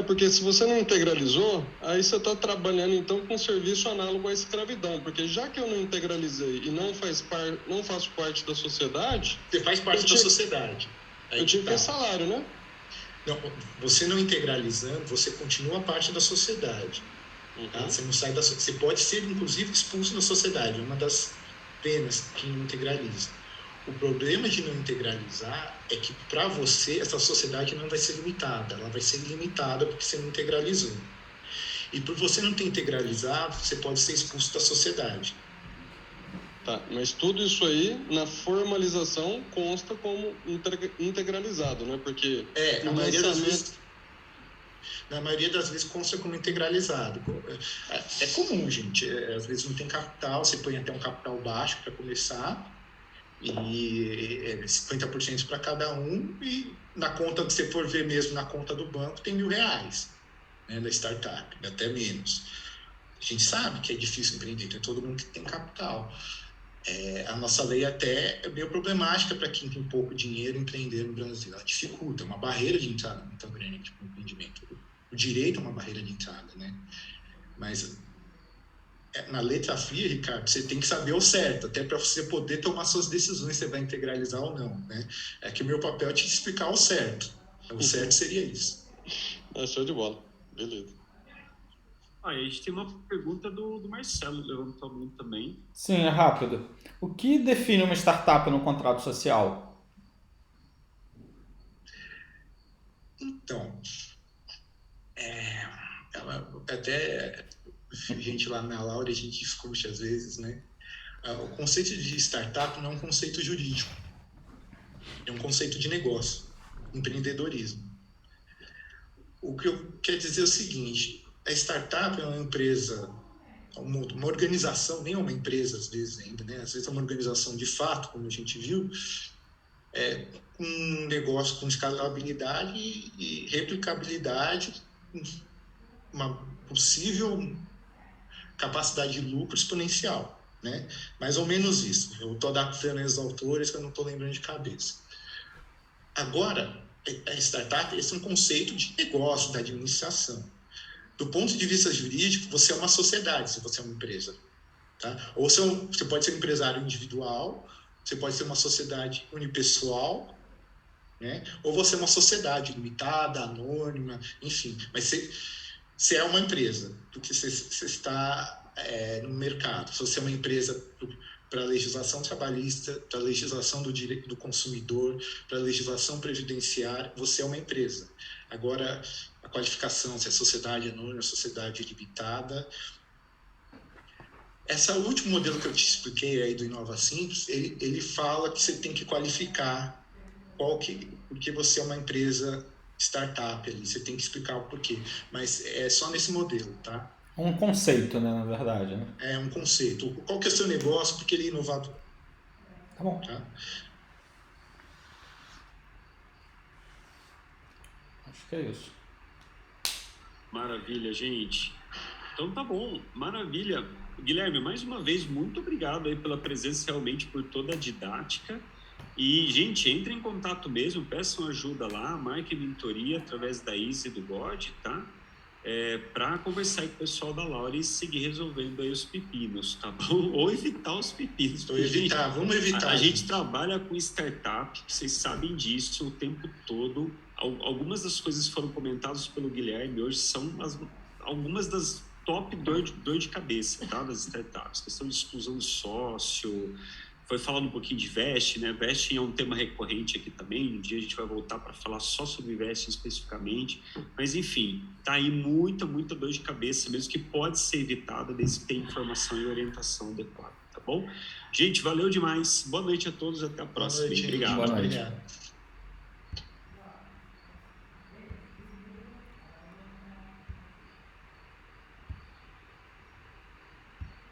Porque se você não integralizou, aí você está trabalhando então com um serviço análogo à escravidão, porque já que eu não integralizei e não faço parte da sociedade... Você faz parte da sociedade. Aí eu tinha que ter salário, né? Não, você não integralizando, você continua parte da sociedade. Tá? Você não sai você pode ser, inclusive, expulso da sociedade, é uma das penas que não integraliza. O problema de não integralizar é que, para você, essa sociedade não vai ser limitada. Ela vai ser limitada porque você não integralizou. E por você não ter integralizado, você pode ser expulso da sociedade. Tá, mas tudo isso aí, na formalização, consta como integralizado, né? Porque... Na maioria das vezes consta como integralizado. É comum, gente. Às vezes não tem capital, você põe até um capital baixo para começar... e 50% para cada um, e na conta que você for ver mesmo, na conta do banco, tem R$1.000, né, da startup, até menos. A gente sabe que é difícil empreender, tem todo mundo que tem capital. A nossa lei até é meio problemática para quem tem pouco dinheiro empreender no Brasil. Ela dificulta, é uma barreira de entrada muito grande para o empreendimento. O direito é uma barreira de entrada, né? Mas... na letra fria, Ricardo, você tem que saber o certo, até para você poder tomar suas decisões, se você vai integralizar ou não, né? É que o meu papel é te explicar o certo. O certo seria isso. Show de bola. Beleza. A gente tem uma pergunta do Marcelo, levantou a mão também. Sim, é rápido. O que define uma startup no contrato social? Então, até... gente lá na Laura, a gente discute às vezes, né? O conceito de startup não é um conceito jurídico, é um conceito de negócio, empreendedorismo. O que eu quero dizer é o seguinte, a startup é uma empresa, uma organização, nem é uma empresa às vezes ainda, né? Às vezes é uma organização de fato, como a gente viu, com um negócio com escalabilidade e replicabilidade, uma possível capacidade de lucro exponencial, né? Mais ou menos isso. Eu estou adaptando os autores que eu não estou lembrando de cabeça. Agora, a startup, esse é um conceito de negócio, da administração. Do ponto de vista jurídico, você é uma sociedade, se você é uma empresa. Tá? Ou você pode ser um empresário individual, você pode ser uma sociedade unipessoal, né? Ou você é uma sociedade limitada, anônima, enfim. Mas você é uma empresa, porque você está no mercado. Se você é uma empresa para a legislação trabalhista, para a legislação do direito do consumidor, para a legislação previdenciária, você é uma empresa. Agora, a qualificação, se é sociedade anônima, sociedade limitada. Esse último modelo que eu te expliquei aí do Inova Simples, ele fala que você tem que qualificar porque você é uma empresa startup ali, você tem que explicar o porquê, mas é só nesse modelo, tá? Um conceito, né, na verdade, né? É um conceito. Qual que é o seu negócio, porque ele é inovador. Tá bom. Tá? Acho que é isso. Maravilha, gente. Então tá bom, maravilha. Guilherme, mais uma vez, muito obrigado aí pela presença, realmente por toda a didática. E, gente, entrem em contato mesmo, peçam ajuda lá, marquem mentoria através da Isa e do God, tá? Para conversar com o pessoal da Laura e seguir resolvendo aí os pepinos, tá bom? Ou evitar os pepinos. Vamos evitar. A gente trabalha com startup, vocês sabem disso o tempo todo. Algumas das coisas que foram comentadas pelo Guilherme hoje são algumas das top dor de cabeça, tá? Das startups. Questão de exclusão de sócio. Foi falando um pouquinho de vesting, né? Vesting é um tema recorrente aqui também. Um dia a gente vai voltar para falar só sobre vesting especificamente. Mas, enfim, tá aí muita dor de cabeça mesmo que pode ser evitada desde que tenha informação e orientação adequada, tá bom? Gente, valeu demais. Boa noite a todos. Até a próxima. Boa noite. Obrigado. Boa noite. Obrigado.